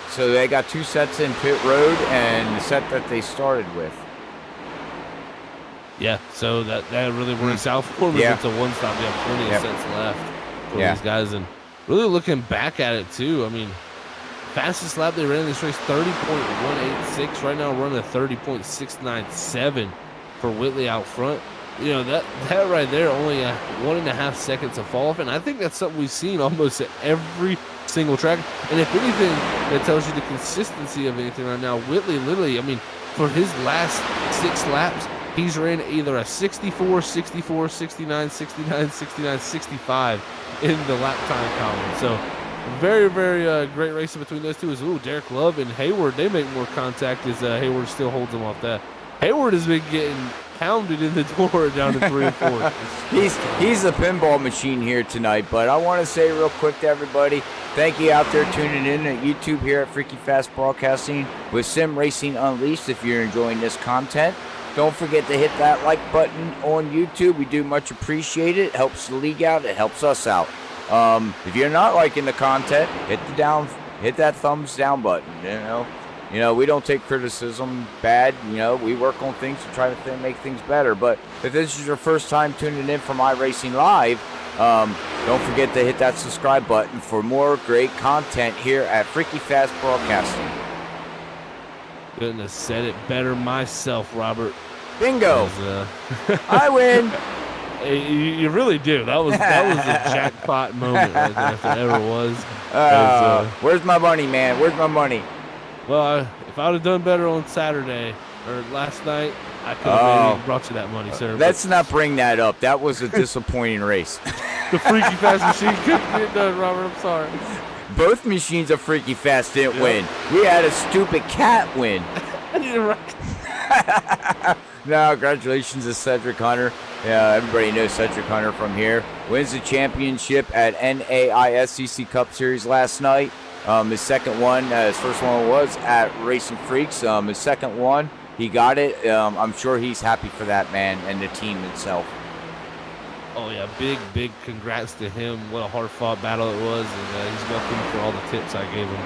So they got 2 sets in pit road and the set that they started with. Yeah, so that really works out for them. Yeah. It's a one stop. They have plenty of sets left for these guys. And really looking back at it, too, I mean, fastest lap they ran in this race, 30.186. Right now, running a 30.697 for Whitley out front. You know, that right there, only 1.5 seconds of fall off. And I think that's something we've seen almost at every single track. And if anything, that tells you the consistency of anything right now. Whitley, literally, I mean, for his last 6 laps, he's ran either a 64, 64, 69, 69, 69, 65 in the lap time column. So, very, very great racing between those two. Derek Love and Hayward, they make more contact as Hayward still holds them off that. Hayward has been getting pounded in the door down to 3 and 4. He's the pinball machine here tonight. But I want to say real quick to everybody, thank you out there tuning in at YouTube here at Freaky Fast Broadcasting with Sim Racing Unleashed. If you're enjoying this content, don't forget to hit that like button on YouTube. We do much appreciate it. It helps the league out. It helps us out. If you're not liking the content, hit that thumbs down button. You know, we don't take criticism bad. You know, we work on things to try to make things better. But if this is your first time tuning in from iRacing Live, don't forget to hit that subscribe button for more great content here at Freaky Fast Broadcasting. Couldn't have said it better myself, Robert. Bingo! I win. You really do. That was a jackpot moment right there, if it ever was. Where's my money, man? Where's my money? Well, if I would have done better on Saturday or last night, I could have maybe brought you that money, sir. Let's not bring that up. That was a disappointing race. The Freaky Fast machine couldn't get done, Robert. I'm sorry. Both machines of Freaky Fast didn't win. We had a stupid cat win. No, congratulations to Cedric Hunter. Yeah, everybody knows Cedric Hunter from here. Wins the championship at NAISCC Cup Series last night. His second one, his first one was at Racing Freaks. His second one, he got it. I'm sure he's happy for that, man, and the team itself. Oh, yeah, big congrats to him. What a hard-fought battle it was, and he's welcome for all the tips I gave him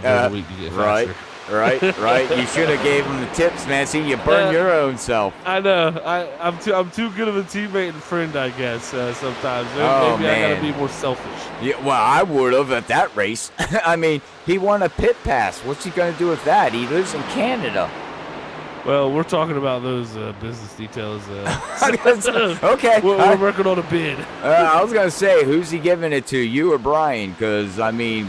during the week to get faster. Right. You should have gave him the tips, man. See, you burned your own self. I know. I'm too good of a teammate and friend, I guess, sometimes. Maybe I got to be more selfish. Yeah, well, I would have at that race. I mean, he won a pit pass. What's he going to do with that? He lives in Canada. Well, we're talking about those business details. Okay. We're working on a bid. I was going to say, who's he giving it to, you or Brian? Because, I mean,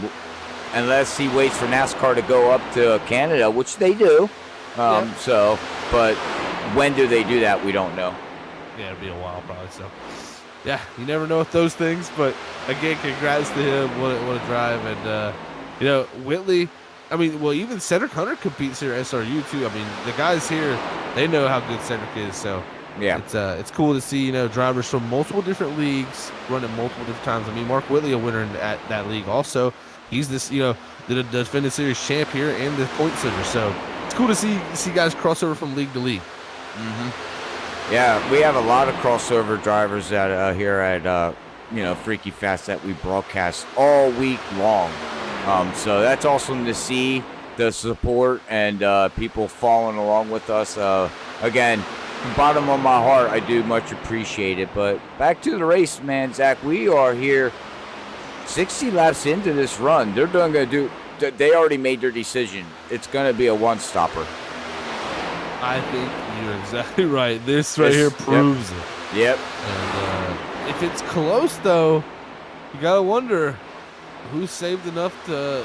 unless he waits for NASCAR to go up to Canada, which they do. But when do they do that? We don't know. Yeah, it'll be a while probably. So, yeah, you never know with those things. But again, congrats to him. What a drive. And Whitley. I mean, well, even Cedric Hunter competes here at SRU too. I mean, the guys here, they know how good Cedric is. So yeah, it's cool to see drivers from multiple different leagues running multiple different times. I mean, Mark Whitley, a winner at that league, also. He's this, the defending series champ here and the point setter. So it's cool to see guys cross over from league to league. Mm-hmm. Yeah, we have a lot of crossover drivers at here at Freaky Fast that we broadcast all week long. So that's awesome to see the support and people following along with us. Again, bottom of my heart, I do much appreciate it. But back to the race, man, Zach. We are here 60 laps into this run. They already made their decision. It's going to be a one-stopper. I think you're exactly right. This here proves it. Yep. And if it's close, though, you got to wonder who's saved enough to,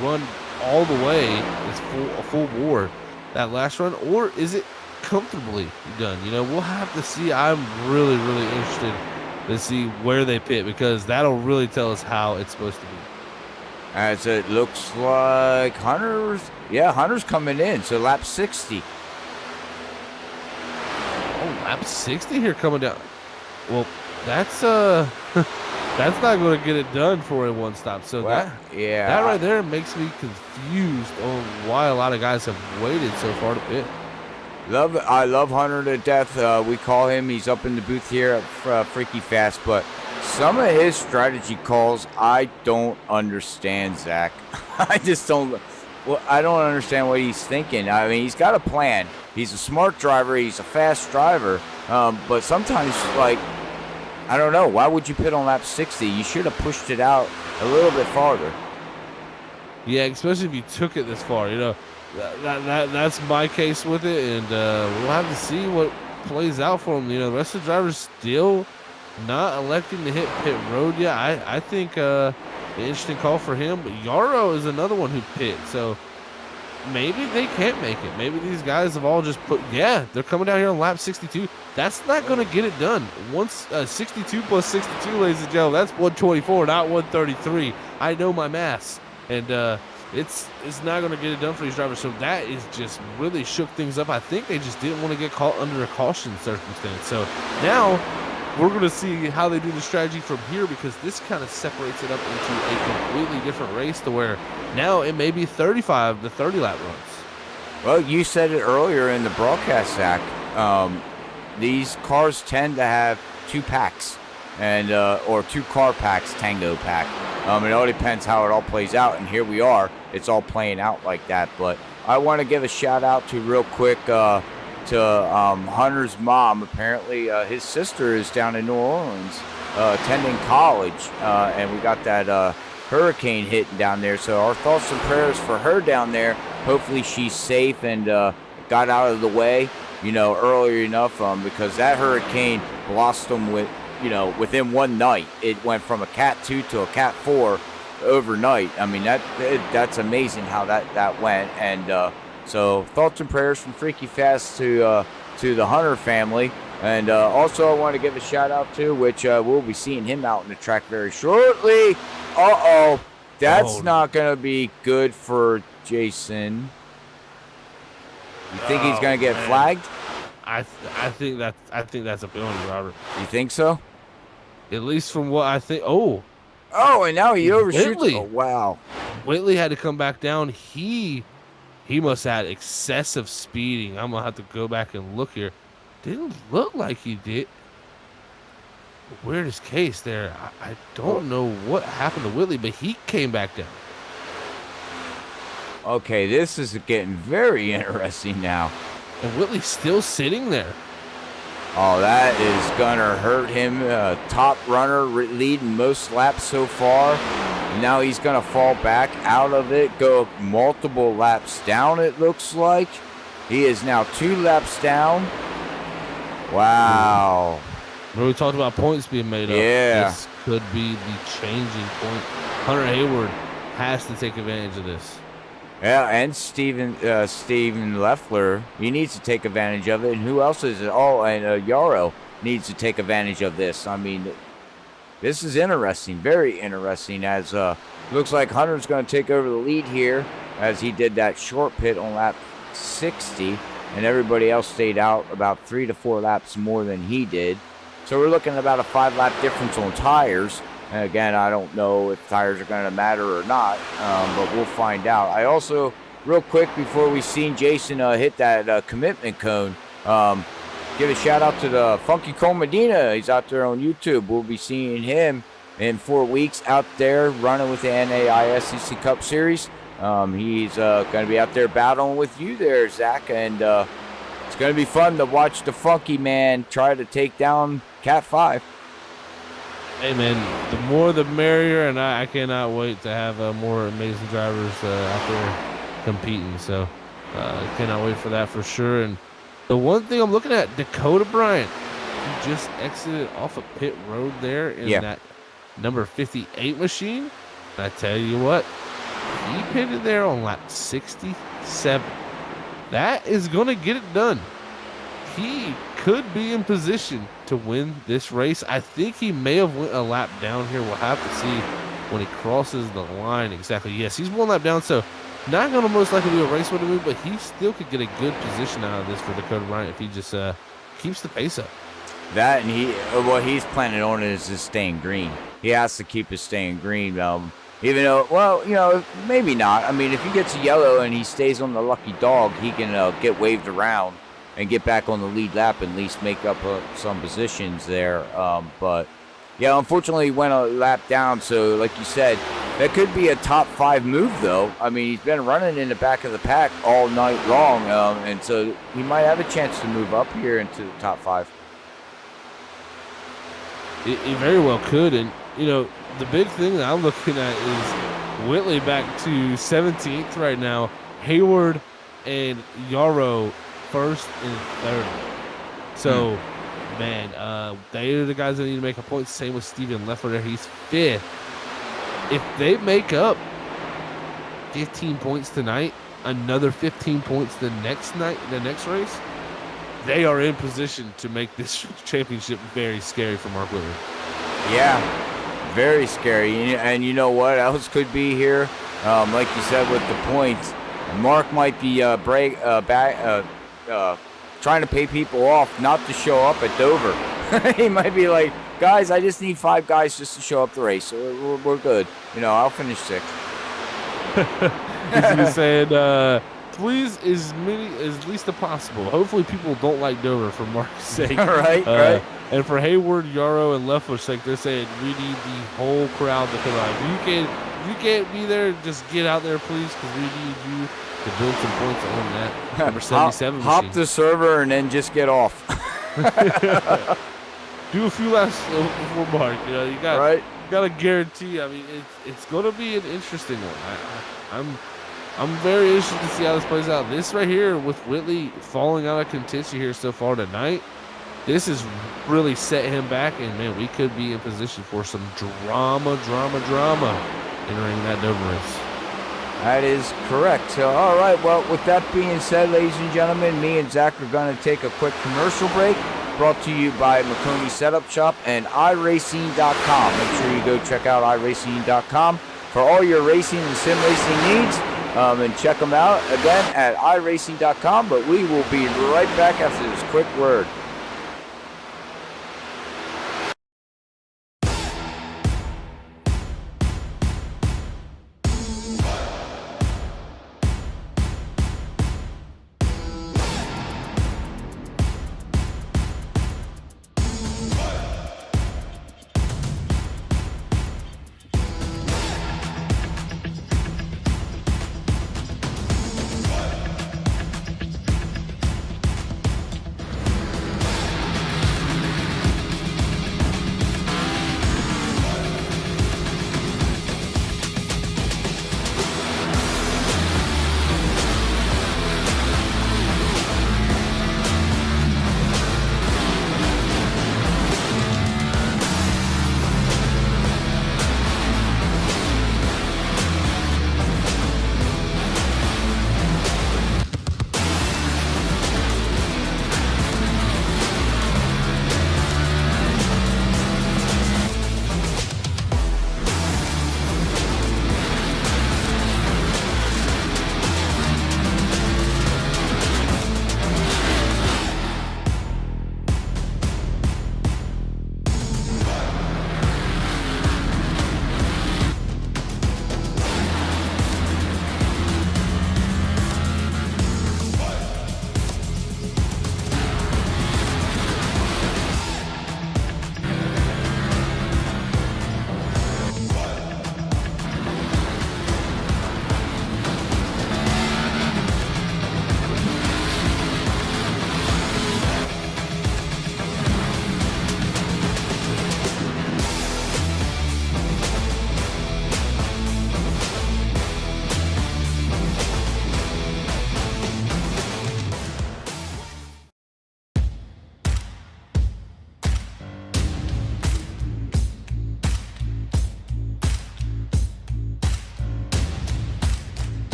run all the way, it's a full bore that last run, or is it comfortably done? We'll have to see. I'm really, really interested to see where they pit, because that'll really tell us how it's supposed to be. As it looks like Hunter's coming in, so lap 60. Oh, lap 60 here coming down. Well, that's that's not going to get it done for a one stop. So that right there makes me confused on why a lot of guys have waited so far to pit. I love Hunter to death. We call him. He's up in the booth here at Freaky Fast, but some of his strategy calls I don't understand, Zach. I just don't. Well, I don't understand what he's thinking. I mean, he's got a plan. He's a smart driver. He's a fast driver. But sometimes, like, I don't know. Why would you pit on lap 60? You should have pushed it out a little bit farther. Yeah, especially if you took it this far. That's my case with it, and we'll have to see what plays out for him. The rest of the drivers still not electing to hit pit road yet. I think an interesting call for him. But Yarrow is another one who pit, so maybe they can't make it. Maybe these guys have all just they're coming down here on lap 62. That's not going to get it done. Once 62 plus 62, ladies and gentlemen, that's 124, not 133. I know my math, and it's not going to get it done for these drivers. So that is just really shook things up. I think they just didn't want to get caught under a caution circumstance. So now we're going to see how they do the strategy from here, because this kind of separates it up into a completely different race to where now it may be 35 to 30 lap runs. Well, you said it earlier in the broadcast, Zach. These cars tend to have two packs, and or two car packs, tango pack. It all depends how it all plays out, and here we are. It's all playing out like that. But I want to give a shout out to real quick to Hunter's mom. Apparently, his sister is down in New Orleans attending college, and we got that hurricane hitting down there. So our thoughts and prayers for her down there. Hopefully she's safe and got out of the way, earlier enough, because that hurricane lost them within one night. It went from a Cat 2 to a Cat 4 overnight. I mean, that's amazing how that went. And so thoughts and prayers from Freaky Fast to the Hunter family. And also I want to give a shout out to, which we'll be seeing him out in the track very shortly. That's not going to be good for Jason. You think he's going to get flagged? I think that's a penalty, Robert. You think so? At least from what I think. And now he overshoots. Whitley. Oh, wow. Whitley had to come back down. He must have had excessive speeding. I'm going to have to go back and look here. Didn't look like he did. Weirdest case there. I don't know what happened to Whitley, but he came back down. Okay, this is getting very interesting now. And Whitley's still sitting there. Oh, that is going to hurt him. Top runner leading most laps so far. Now he's going to fall back out of it, go multiple laps down, it looks like. He is now 2 laps down. Wow. Remember we talked about points being made up. Yeah. This could be the changing point. Hunter Hayward has to take advantage of this. Yeah, and Steven Lefler, he needs to take advantage of it. And who else is it? Oh, and Yarrow needs to take advantage of this. I mean, this is interesting, very interesting, as looks like Hunter's going to take over the lead here, as he did that short pit on lap 60, and everybody else stayed out about 3 to 4 laps more than he did. So we're looking at about a 5-lap difference on tires. And again, I don't know if tires are going to matter or not, but we'll find out. I also, real quick, before we seen Jason hit that commitment cone, give a shout out to the Funky Cole Medina. He's out there on YouTube. We'll be seeing him in 4 weeks out there running with the NAISCC Cup Series. He's going to be out there battling with you there, Zach, and it's going to be fun to watch the Funky Man try to take down Cat 5. Hey, man, the more the merrier, and I cannot wait to have more amazing drivers out there competing. So cannot wait for that for sure. And the one thing I'm looking at, Dakota Bryant, he just exited off a pit road there in that number 58 machine. And I tell you what, He pitted there on lap 67. That is going to get it done. He could be in position to win this race. I think he may have went a lap down here. We'll have to see when he crosses the line exactly. Yes, he's one lap down, so not going to most likely be a race winner move, but he still could get a good position out of this for Dakota Bryant if he just keeps the pace up. That, and what he's planning on is just staying green. He has to keep his staying green. Even though, well, maybe not. I mean, if he gets a yellow and he stays on the lucky dog, he can get waved around and get back on the lead lap and at least make up some positions there. But, yeah, unfortunately, he went a lap down. So, like you said, that could be a top 5 move, though. I mean, he's been running in the back of the pack all night long. And so he might have a chance to move up here into the top 5. He very well could. And, the big thing that I'm looking at is Whitley back to 17th right now. Hayward and Yarrow first and third. So, man, they are the guys that need to make a point. Same with Steven Lefler there. He's 5th. If they make up 15 points tonight, another 15 points the next race, they are in position to make this championship very scary for Mark Whitley. Yeah, very scary. And you know what else could be here? Like you said, with the points, Mark might be trying to pay people off not to show up at Dover. He might be like, guys, I just need 5 guys just to show up the race. So we're good. I'll finish 6th. He's saying, please, as least as possible. Hopefully people don't like Dover for Mark's sake. right. And for Hayward, Yarrow, and Lefler's sake, they're saying we need the whole crowd to come out. If you can't be there, just get out there, please, because we need you to build some points on that number 77 Hop machine. the server and then just get off. Do a few laps before Mark. You got to guarantee. I mean, it's going to be an interesting one. I'm very interested to see how this plays out. This right here with Whitley falling out of contention here so far tonight, this has really set him back, and man, we could be in position for some drama entering that Dover race. That is correct. So, all right, well, with that being said, ladies and gentlemen, me and Zach are going to take a quick commercial break, brought to you by McConey Setup Shop and iRacing.com. Make sure you go check out iRacing.com for all your racing and sim racing needs, and check them out again at iRacing.com. But we will be right back after this quick word.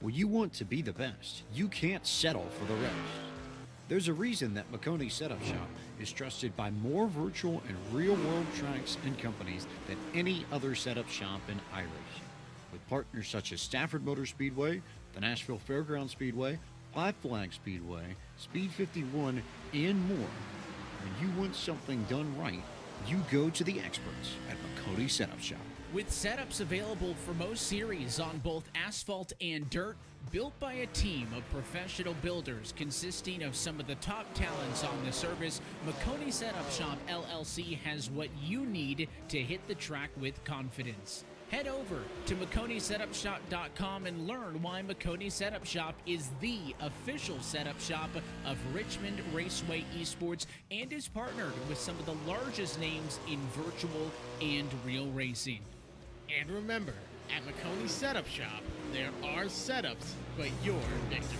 When you want to be the best, you can't settle for the rest. There's a reason that McConey Setup Shop is trusted by more virtual and real-world tracks and companies than any other setup shop in iRacing. With partners such as Stafford Motor Speedway, the Nashville Fairgrounds Speedway, Five Flag Speedway, Speed 51, and more. When you want something done right, you go to the experts at McConey Setup Shop. With setups available for most series on both asphalt and dirt, built by a team of professional builders consisting of some of the top talents on the service, McConey Setup Shop LLC has what you need to hit the track with confidence. Head over to McConeySetupShop.com and learn why McConey Setup Shop is the official setup shop of Richmond Raceway Esports and is partnered with some of the largest names in virtual and real racing. And remember, at McConey Setup Shop, there are setups, but your victories.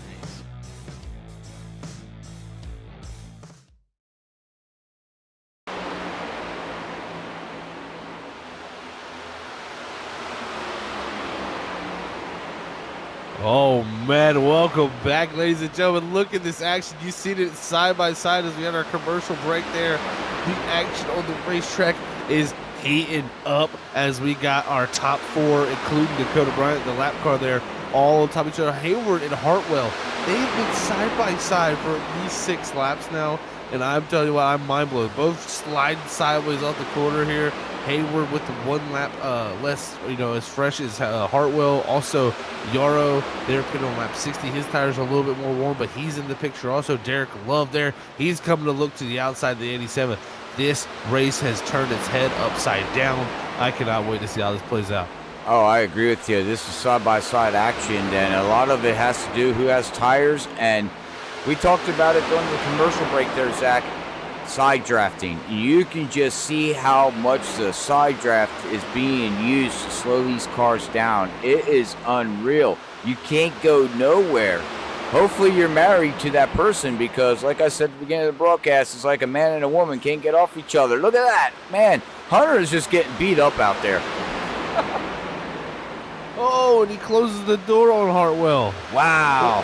Oh man, welcome back, ladies and gentlemen. Look at this action. You seen it side by side as we had our commercial break there. The action on the racetrack is heating up as we got our top four, including Dakota Bryant, the lap car there, all on top of each other. Hayward and Hartwell, they've been side by side for at least 6 laps now, and I'm telling you what, I'm mind blown. Both sliding sideways off the corner here. Hayward with the 1 lap less, as fresh as Hartwell. Also, Yarrow, they're pitting on lap 60. His tires are a little bit more warm, but he's in the picture. Also, Derek Love there. He's coming to look to the outside of the 87. This race has turned its head upside down. I cannot wait to see how this plays out. Oh, I agree with you. This is side-by-side action, and a lot of it has to do who has tires, and we talked about it during the commercial break there, Zach. Side drafting. You can just see how much the side draft is being used to slow these cars down. It is unreal. You can't go nowhere. Hopefully you're married to that person because, like I said at the beginning of the broadcast, it's like a man and a woman can't get off each other. Look at that. Man, Hunter is just getting beat up out there. Oh, and he closes the door on Hartwell. Wow.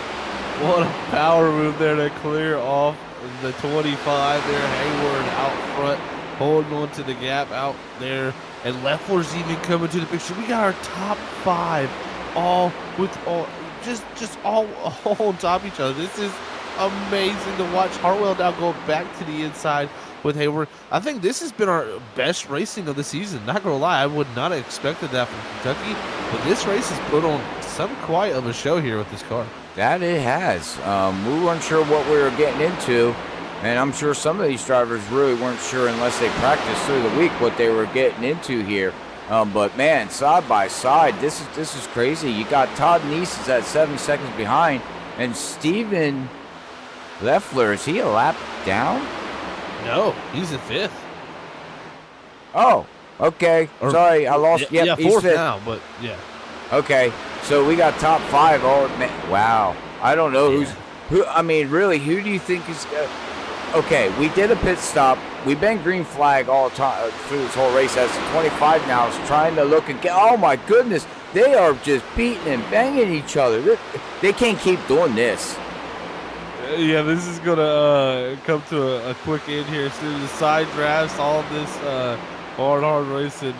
What a power move there to clear off the 25 there. Hayward out front, holding on to the gap out there. And Lefler's even coming to the picture. We got our top 5 all just all on top of each other. This is amazing to watch. Hartwell now go back to the inside with Hayward. I think this has been our best racing of the season. Not gonna lie, I would not have expected that from Kentucky, but this race has put on some quite of a show here with this car. That it has. We weren't sure what we were getting into, and I'm sure some of these drivers really weren't sure unless they practiced through the week what they were getting into here. But man, side by side, this is crazy. You got Todd Neese is at 7 seconds behind, and Steven Lefler, is he a lap down? No, he's in 5th. Oh, okay. Sorry, I lost. Yeah, he's 4th 5th now, but yeah. Okay, so we got top 5. Oh man, wow. I don't know who. I mean, really, who do you think is? Okay, we did a pit stop. We've been green flag all the time through this whole race. As 25 now is trying to look and get. Oh my goodness, they are just beating and banging each other. They can't keep doing this. Yeah, this is gonna come to a quick end here. So the side drafts, all this hard racing.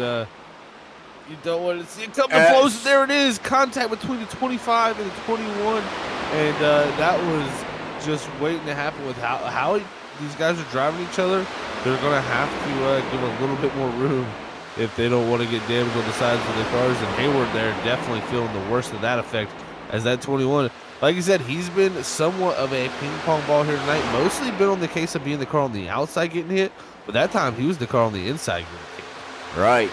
You don't want to see it coming close. There it is. Contact between the 25 and the 21, and that was just waiting to happen with how these guys are driving each other. They're gonna have to give a little bit more room if they don't want to get damaged on the sides of the cars. And Hayward there definitely feeling the worst of that effect as that 21. Like you said, he's been somewhat of a ping pong ball here tonight. Mostly been on the case of being the car on the outside getting hit, but that time he was the car on the inside getting hit. Right.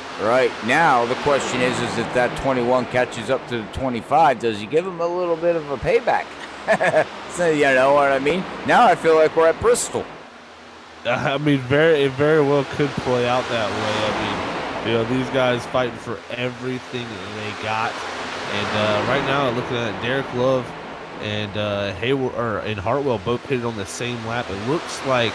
Now the question is if that 21 catches up to the 25, does he give him a little bit of a payback? So, you know what I mean? Now I feel like we're at Bristol. I mean, it very well could play out that way. I mean, these guys fighting for everything that they got, and right now looking at Derek Love and Hayward and Hartwell both pitted on the same lap. It looks like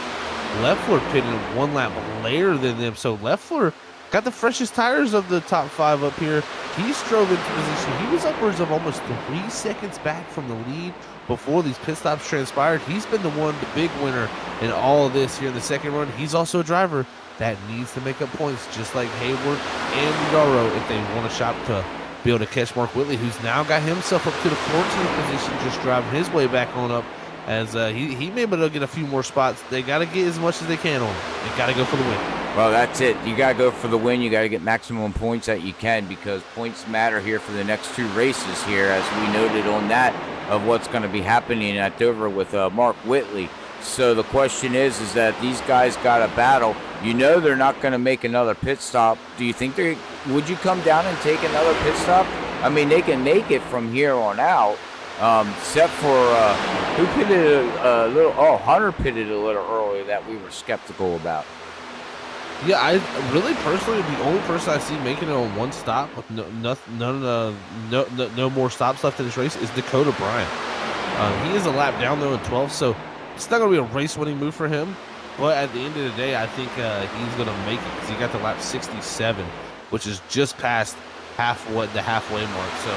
Lefler pitted 1 lap later than them, so Lefler got the freshest tires of the top 5 up here. he strove into position. He was upwards of almost 3 seconds back from the lead before these pit stops transpired. He's been the big winner in all of this here in the second run. He's also a driver that needs to make up points, just like Hayward and Yarrow, if they want a shot to be able to catch Mark Whitley, who's now got himself up to the 14th position, just driving his way back on up, as he may be able to get a few more spots. They got to get as much as they can on him. They got to go for the win. Well, that's it. You got to go for the win. You got to get maximum points that you can, because points matter here for the next 2 races here, as we noted on that of what's going to be happening at Dover with Mark Whitley. So the question is that these guys got to battle. You know they're not going to make another pit stop. Do you think would you come down and take another pit stop? I mean, they can make it from here on out, except for who pitted a little. Oh, Hunter pitted a little earlier that we were skeptical about. Yeah, I really personally, the only person I see making it on one stop with no more stops left in this race is Dakota Bryant. He is a lap down though in 12th, so it's not going to be a race-winning move for him. But at the end of the day, I think he's going to make it, because he got to lap 67, which is just past the halfway mark. So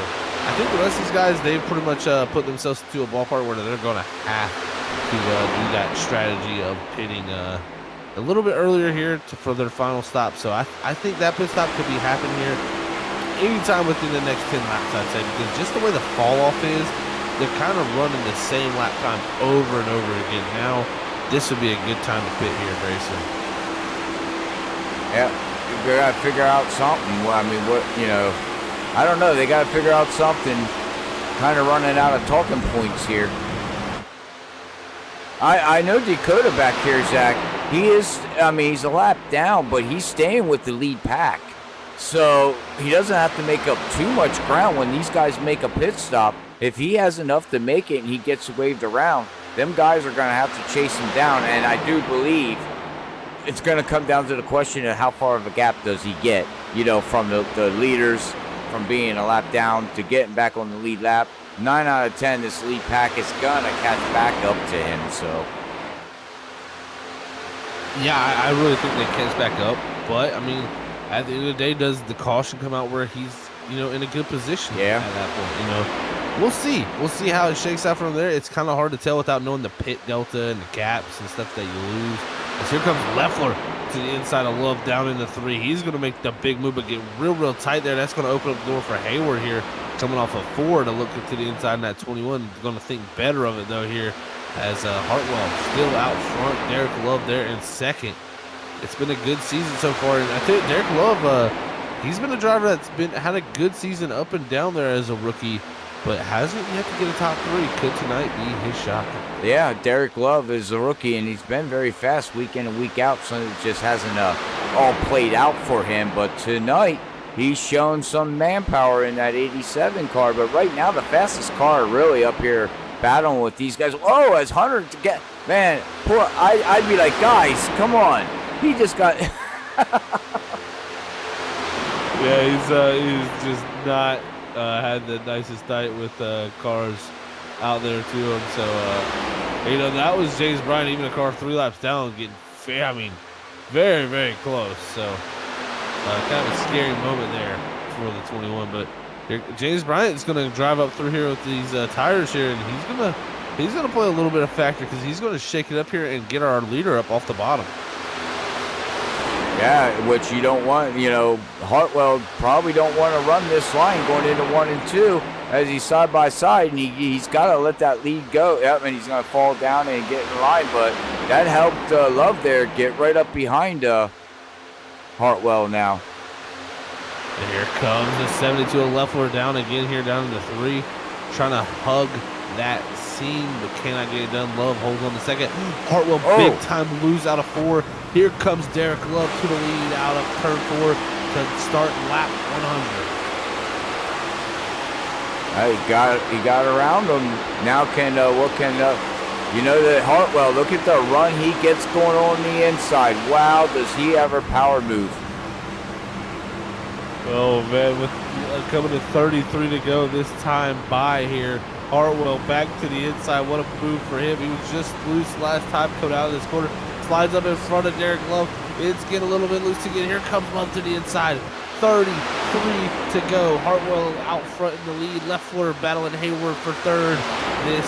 I think the rest of these guys, they've pretty much put themselves into a ballpark where they're going to have to do that strategy of pitting a little bit earlier here for their final stop. So I think that pit stop could be happening here anytime within the next 10 laps, I'd say, because just the way the fall off is, they're kind of running the same lap time over and over again. Now, this would be a good time to pit here very soon. Yeah, they got to figure out something. Well, I mean, I don't know. They got to figure out something. Kind of running out of talking points here. I know Dakota back here, Zach. He's a lap down, but he's staying with the lead pack. So he doesn't have to make up too much ground when these guys make a pit stop. If he has enough to make it and he gets waved around, them guys are going to have to chase him down. And I do believe it's going to come down to the question of how far of a gap does he get, from the leaders, from being a lap down to getting back on the lead lap. 9 out of 10, this lead pack is going to catch back up to him. So, yeah, I really think they catch back up. But, I mean, at the end of the day, does the caution come out where he's, in a good position at that point, We'll see. We'll see how it shakes out from there. It's kind of hard to tell without knowing the pit delta and the gaps and stuff that you lose. As here comes Lefler to the inside of Love down into 3. He's going to make the big move, but get real tight there. That's going to open up the door for Hayward here, coming off of 4 to look to the inside in that 21. Going to think better of it, though, here as Hartwell still out front. Derek Love there in second. It's been a good season so far. And I think Derek Love, he's been a driver that's had a good season up and down there as a rookie, but hasn't yet to get a top 3. Could tonight be his shot? Yeah, Derek Love is a rookie, and he's been very fast week in and week out, so it just hasn't all played out for him. But tonight, he's shown some manpower in that 87 car. But right now, the fastest car really up here battling with these guys. Oh, as Hunter to get, man, poor, I'd be like, guys, come on. He just got... Yeah, he's just not... had the nicest night with cars out there to him. So, that was James Bryant, even a car 3 laps down, getting, very, very close. So, kind of a scary moment there for the 21. But James Bryant is going to drive up through here with these tires here, and he's gonna play a little bit of factor, because he's going to shake it up here and get our leader up off the bottom. Yeah, which you don't want, Hartwell probably don't want to run this line going into 1 and 2 as he's side by side, and he's got to let that lead go. Yep, and he's going to fall down and get in line, but that helped Love there get right up behind Hartwell now. And here comes the 72 of Lefler down again here, down into 3, trying to hug that seam, but cannot get it done. Love holds on the second. Hartwell big time lose out of 4. Here comes Derek Love to the lead out of turn 4 to start lap 100. He got around him. Now that Hartwell, look at the run he gets going on the inside. Wow, does he ever power move? Oh man, with coming to 33 to go this time by here. Hartwell back to the inside. What a move for him. He was just loose last time coming out of this corner. Slides up in front of Derek Love. It's getting a little bit loose again. Here comes Love to the inside. 33 to go. Hartwell out front in the lead. Lefler battling Hayward for third. This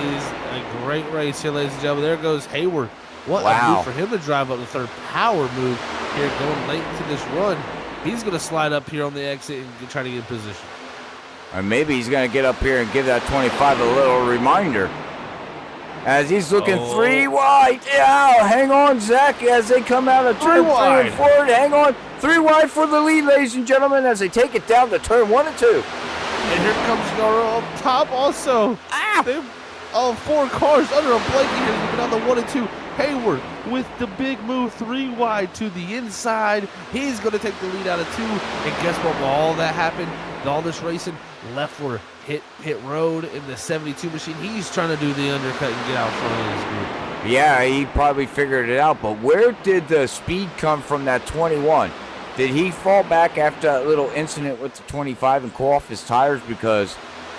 is a great race here, ladies and gentlemen. There goes Hayward. What a move for him to drive up the third. Power move here going late into this run. He's going to slide up here on the exit and try to get in position. Or maybe he's going to get up here and give that 25 a little reminder. As he's looking 3 wide. Yeah, hang on, Zach, as they come out of turn 3 and 4. Hang on. 3 wide for the lead, ladies and gentlemen, as they take it down to turn 1 and 2. And here comes Yaro up top also. 4 cars under a blanket here. Looking on the 1 and 2. Hayward with the big move 3 wide to the inside. He's going to take the lead out of 2. And guess what? While all that happened, all this racing, Lefler hit pit road in the 72 machine. He's trying to do the undercut and get out front of his group. Yeah, he probably figured it out. But where did the speed come from that 21? Did he fall back after that little incident with the 25 and cool off his tires? Because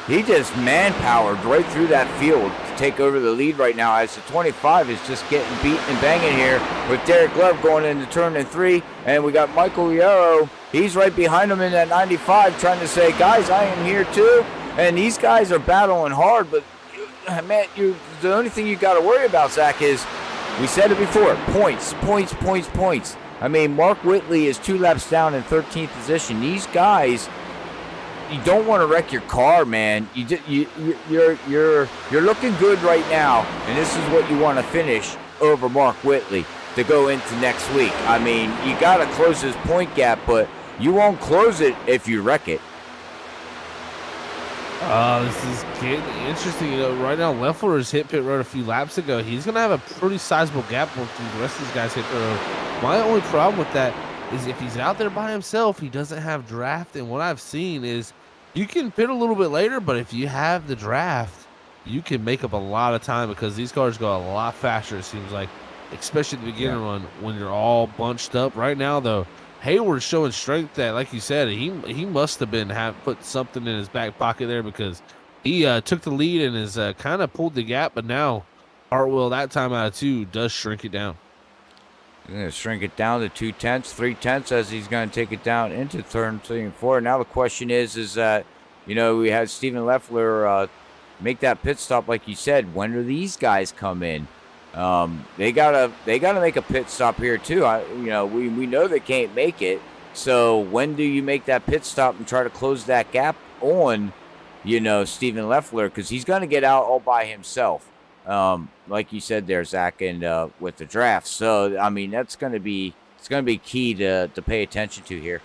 he just man-powered right through that field to take over the lead right now, as the 25 is just getting beat and banging here with Derek Love going into turn 3. And we got Michael Yarrow. He's right behind him in that 95 trying to say, guys, I am here too. And these guys are battling hard, but man, the only thing you got to worry about, Zach, is, we said it before, points. I mean, Mark Whitley is 2 laps down in 13th position. These guys, you don't want to wreck your car, man. You're looking good right now, and this is what you want to finish over Mark Whitley to go into next week. I mean, you got to close this point gap, but you won't close it if you wreck it. This is getting interesting. You know, right now, Lefler has hit pit road a few laps ago. He's going to have a pretty sizable gap once the rest of these guys hit pit road. My only problem with that is if he's out there by himself, he doesn't have draft. And what I've seen is you can pit a little bit later, but if you have the draft, you can make up a lot of time because these cars go a lot faster, it seems like, especially the beginner run when you're all bunched up. Right now, though, Hayward's showing strength that, like you said, he must have been put something in his back pocket there, because he took the lead and has kind of pulled the gap, but now Hartwell, that time out of 2, does shrink it down. He's going to shrink it down to 2/10, 3/10 as he's going to take it down into turn 3 and 4. Now the question is that, you know, we had Stephen Lefler make that pit stop, like you said. When do these guys come in? They gotta make a pit stop here too. We know they can't make it. So when do you make that pit stop and try to close that gap on, Stephen Lefler, because he's gonna get out all by himself. Like you said there, Zach, and with the draft. So I mean, it's gonna be key to pay attention to here.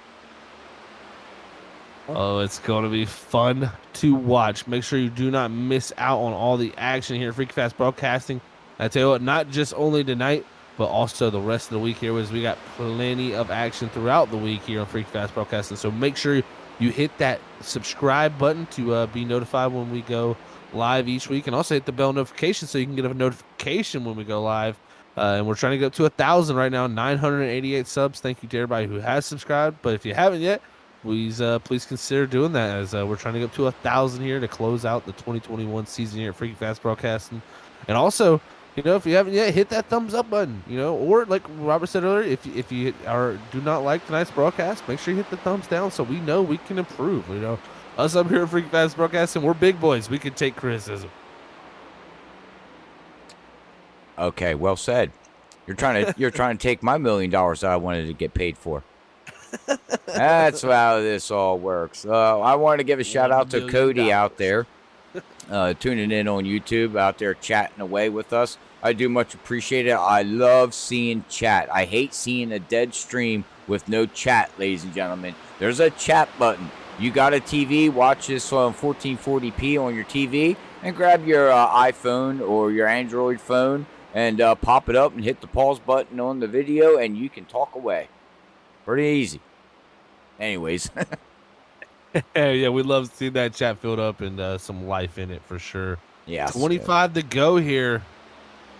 Oh, it's going to be fun to watch. Make sure you do not miss out on all the action here at Freaky Fast Broadcasting. I tell you what, not just only tonight, but also the rest of the week here, as we got plenty of action throughout the week here on Freaky Fast Broadcasting. So make sure you hit that subscribe button to be notified when we go live each week, and also hit the bell notification so you can get a notification when we go live. And we're trying to get up to 1,000 right now, 988 subs. Thank you to everybody who has subscribed. But if you haven't yet, please consider doing that, as we're trying to get up to 1,000 here to close out the 2021 season here at Freaky Fast Broadcasting. And also, if you haven't yet, hit that thumbs up button, or like Robert said earlier, if you do not like tonight's broadcast, make sure you hit the thumbs down so we know we can improve. Us up here at Freaky Fast Broadcasting, we're big boys. We can take criticism. Okay, well said. You're trying to take my $1 million that I wanted to get paid for. That's how this all works. I wanted to give a shout out to Cody out there, tuning in on YouTube, out there chatting away with us. I do much appreciate it. I love seeing chat. I hate seeing a dead stream with no chat, ladies and gentlemen. There's a chat button. You got a TV, watch this on 1440p on your TV, and grab your iPhone or your Android phone and pop it up and hit the pause button on the video, and you can talk away. Pretty easy. Anyways. Yeah, we love seeing that chat filled up and some life in it for sure. Yeah. 25 to go here.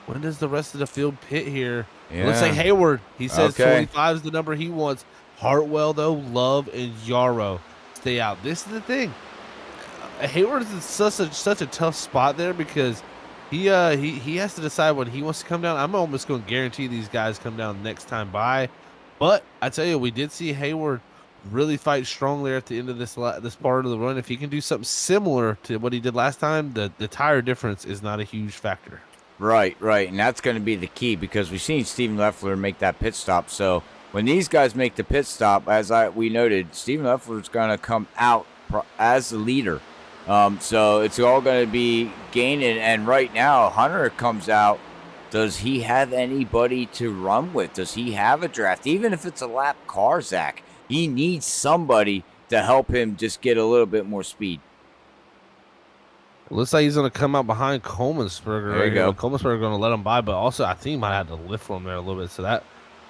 When does the rest of the field pit here? Yeah. Looks like Hayward. He says Okay. 25 is the number he wants. Hartwell, though, Love, and Yarrow stay out. This is the thing. Hayward is in such a tough spot there, because he has to decide when he wants to come down. I'm almost going to guarantee these guys come down next time by. But I tell you, we did see Hayward really fight strongly at the end of this part of the run. If he can do something similar to what he did last time, the tire difference is not a huge factor. Right, and that's going to be the key because we've seen Steven Lefler make that pit stop. So when these guys make the pit stop, as we noted, Steven Lefler is going to come out as the leader. So it's all going to be gaining. And right now, Hunter comes out. Does he have anybody to run with? Does he have a draft? Even if it's a lap car, Zach, he needs somebody to help him just get a little bit more speed. Looks like he's going to come out behind Coleman'sberger. There you go. Coleman'sberger going to let him by, but also I think he might have to lift from there a little bit. So that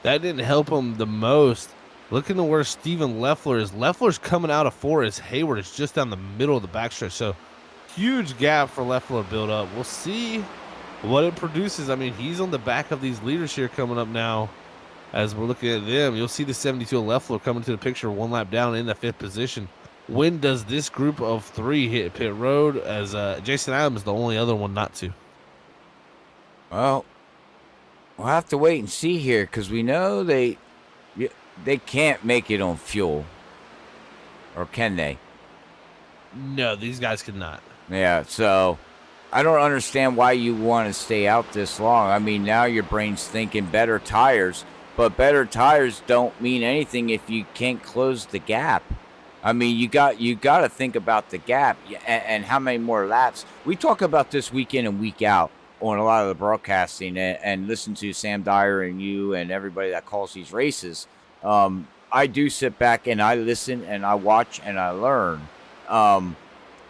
didn't help him the most. Looking to where Steven Lefler is. Leffler's coming out of 4 as Hayward is just down the middle of the backstretch. So huge gap for Lefler build up. We'll see what it produces. I mean, he's on the back of these leaders here coming up now. As we're looking at them, you'll see the 72 Lefler coming to the picture, 1 lap down in the 5th position. When does this group of 3 hit pit road? As Jason Adams is the only other one not to. Well, we'll have to wait and see here because we know they can't make it on fuel. Or can they? No, these guys cannot. Yeah, so I don't understand why you want to stay out this long. I mean, now your brain's thinking better tires, but better tires don't mean anything if you can't close the gap. I mean, you got to think about the gap and how many more laps. We talk about this week in and week out on a lot of the broadcasting and listen to Sam Dyer and you and everybody that calls these races. I do sit back and I listen and I watch and I learn.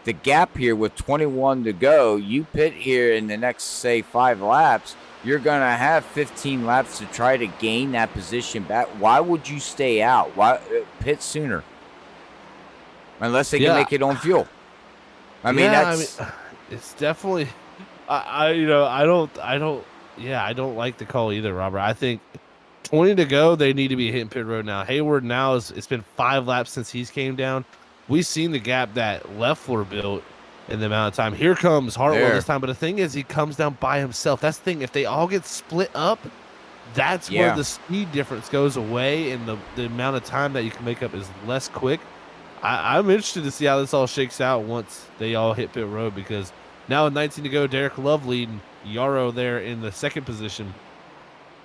The gap here with 21 to go, you pit here in the next, say, 5 laps, you're going to have 15 laps to try to gain that position back. Why would you stay out? Why pit sooner? Unless they can make it on fuel. I mean, it's definitely. I don't like the call either, Robert. I think 20 to go, they need to be hitting pit road now. Hayward now it's been 5 laps since he's came down. We've seen the gap that Lefler built in the amount of time. Here comes Hartwell this time, but the thing is, he comes down by himself. That's the thing. If they all get split up, that's where the speed difference goes away, and the amount of time that you can make up is less quick. I'm interested to see how this all shakes out once they all hit pit road, because now with 19 to go, Derek Love leading, Yarrow there in the 2nd position.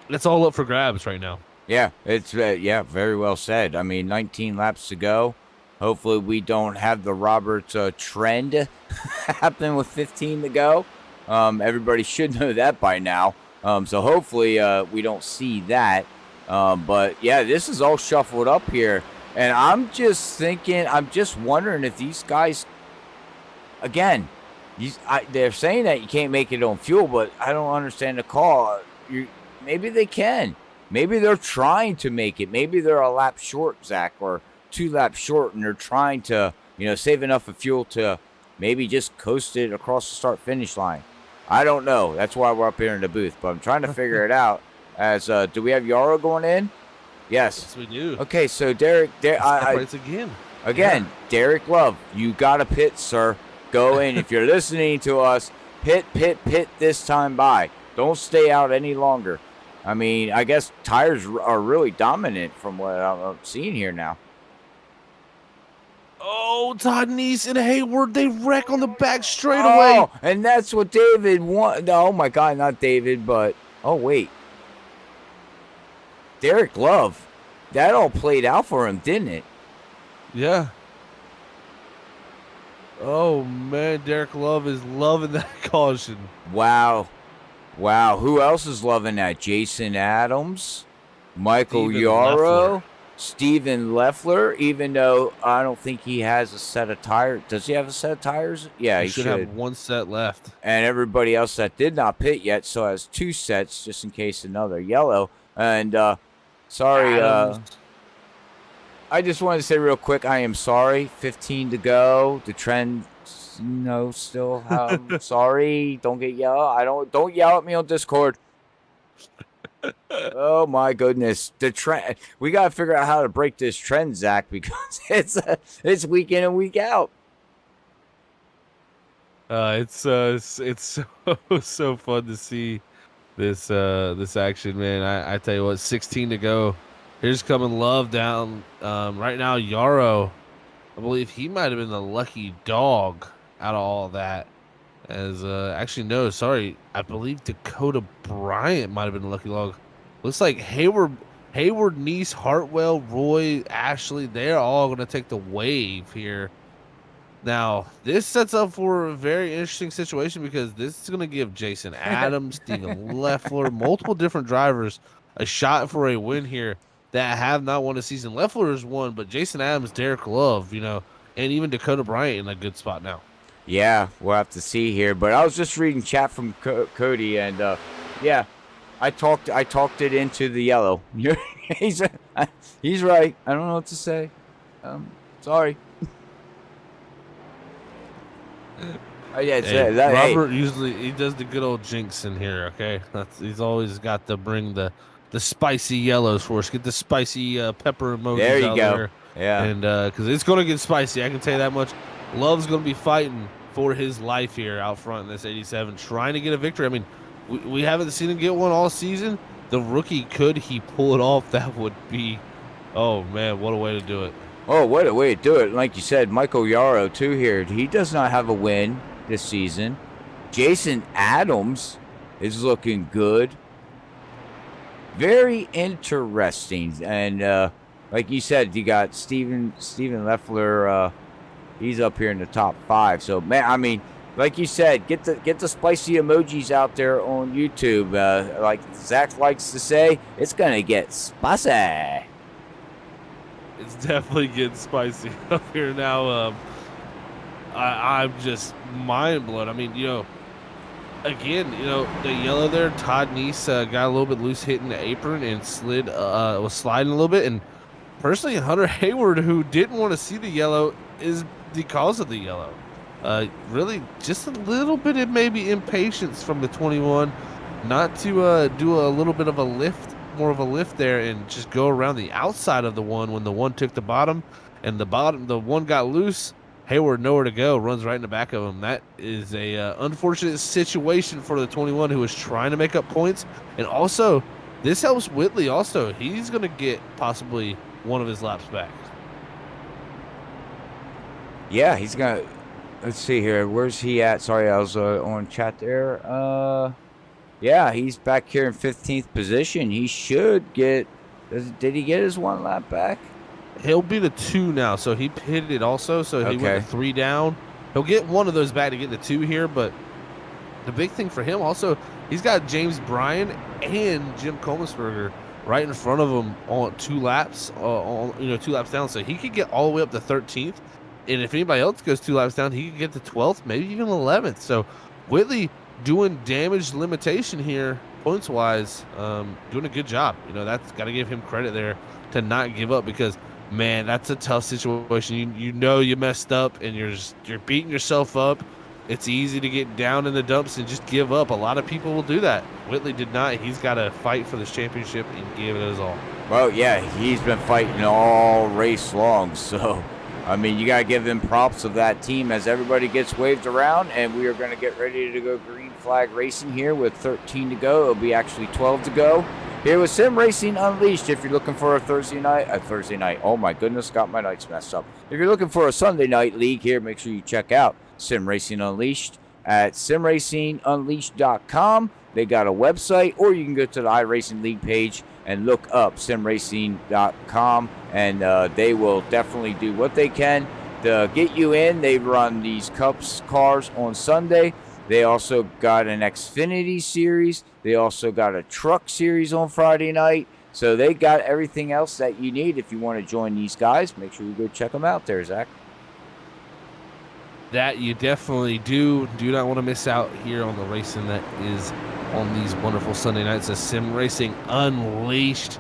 It's all up for grabs right now. Yeah, it's very well said. I mean, 19 laps to go. Hopefully we don't have the Roberts trend happen with 15 to go. Everybody should know that by now. So hopefully we don't see that. But yeah, this is all shuffled up here. And I'm just wondering if these guys, again, they're saying that you can't make it on fuel, but I don't understand the call. Maybe they can. Maybe they're trying to make it. Maybe they're a lap short, Zach, or 2 laps short, and they're trying to, save enough of fuel to maybe just coast it across the start-finish line. I don't know. That's why we're up here in the booth, but I'm trying to figure it out. As do we have Yarrow going in? Yes, we do. Okay, so Derek, again, Derek Love, you got to pit, sir. Go in. If you're listening to us, pit this time by. Don't stay out any longer. I mean, I guess tires are really dominant from what I'm seeing here now. Oh, Todd Neese and Hayward, they wreck on the back straightaway. Oh, and that's what David wanted. Oh, my God, not David, but, oh, wait. Derek Love, that all played out for him, didn't it? Yeah. Oh, man, Derek Love is loving that caution. Wow. Who else is loving that? Jason Adams, Michael Yarrow, Steven Lefler, even though I don't think he has a set of tires. Does he have a set of tires? Yeah, he should have 1 set left. And everybody else that did not pit yet so has 2 sets just in case another yellow. And sorry, I just wanted to say real quick, I am sorry. 15 to go. The trend, still sorry. Don't get yelled. Don't yell at me on Discord. Oh my goodness, the trend. We gotta figure out how to break this trend, Zach, because it's week in and week out. It's so fun to see this action, man. I tell you what, 16 to go. Here's coming Love down. Right now, Yarrow, I believe he might have been the lucky dog out of all that. As actually no, sorry, I believe Dakota Bryant might have been the lucky dog. Looks like Hayward, Nice, Hartwell, Roy, Ashley, they're all going to take the wave here. Now, this sets up for a very interesting situation because this is going to give Jason Adams, Stephen Lefler, multiple different drivers a shot for a win here that have not won a season. Leffler has won, but Jason Adams, Derek Love, and even Dakota Bryant in a good spot now. Yeah, we'll have to see here. But I was just reading chat from Cody, and yeah, I talked it into the yellow. he's right. I don't know what to say. Sorry. Yeah, hey, Robert usually he does the good old jinx in here. Okay, he's always got to bring the spicy yellows for us. Get the spicy pepper emojis. There you out go. There. Yeah, and because it's gonna get spicy, I can tell you that much. Love's gonna be fighting for his life here out front in this 87, trying to get a victory. I mean, we haven't seen him get one all season. The rookie, could he pull it off? That would be, oh man, what a way to do it. Oh, what a way to do it. Like you said, Michael Yarrow, too, here. He does not have a win this season. Jason Adams is looking good. Very interesting. And like you said, you got Stephen Leffler. He's up here in the top 5. So, man, I mean, like you said, get the spicy emojis out there on YouTube. Like Zach likes to say, it's going to get spicy. It's definitely getting spicy up here now. I'm just mind blown. I mean, again, the yellow there, Todd Neese got a little bit loose hitting the apron and was sliding a little bit. And personally, Hunter Hayward, who didn't want to see the yellow, is the cause of the yellow. Really, just a little bit of maybe impatience from the 21, not to do a little bit of a lift. More of a lift there and just go around the outside of the one when the one took the bottom and the one got loose. Hayward nowhere to go, runs right in the back of him. That is a unfortunate situation for the 21 who is trying to make up points. And also, this helps Whitley also. He's going to get possibly one of his laps back. Yeah, he's going to, let's see here. Where's he at? Sorry, I was on chat there. Yeah, he's back here in 15th position. He should get... Did he get his 1 lap back? He'll be the 2 now, so he pitted also, so he went to 3 down. He'll get one of those back to get the 2 here, but the big thing for him also, he's got James Bryan and Jim Kolmsberger right in front of him on 2 laps, 2 laps down, so he could get all the way up to 13th, and if anybody else goes 2 laps down, he could get to 12th, maybe even 11th. So Whitley doing damage limitation here, points-wise, doing a good job. That's got to give him credit there to not give up because, man, that's a tough situation. You messed up and you're beating yourself up. It's easy to get down in the dumps and just give up. A lot of people will do that. Whitley did not. He's got to fight for this championship and give it his all. Well, yeah, he's been fighting all race long, so... I mean, you got to give them props of that team as everybody gets waved around, and we are going to get ready to go green flag racing here with 13 to go. It'll be actually 12 to go. Here with Sim Racing Unleashed, if you're looking for a Thursday night, oh my goodness, got my nights messed up. If you're looking for a Sunday night league here, make sure you check out Sim Racing Unleashed at simracingunleashed.com. They got a website, or you can go to the iRacing League page and look up simracing.com, and they will definitely do what they can to get you in. They run these Cups cars on Sunday. They also got an Xfinity series. They also got a truck series on Friday night. So they got everything else that you need if you want to join these guys. Make sure you go check them out there, Zach. That you definitely do not want to miss out here on the racing that is on these wonderful Sunday nights. A Sim Racing Unleashed.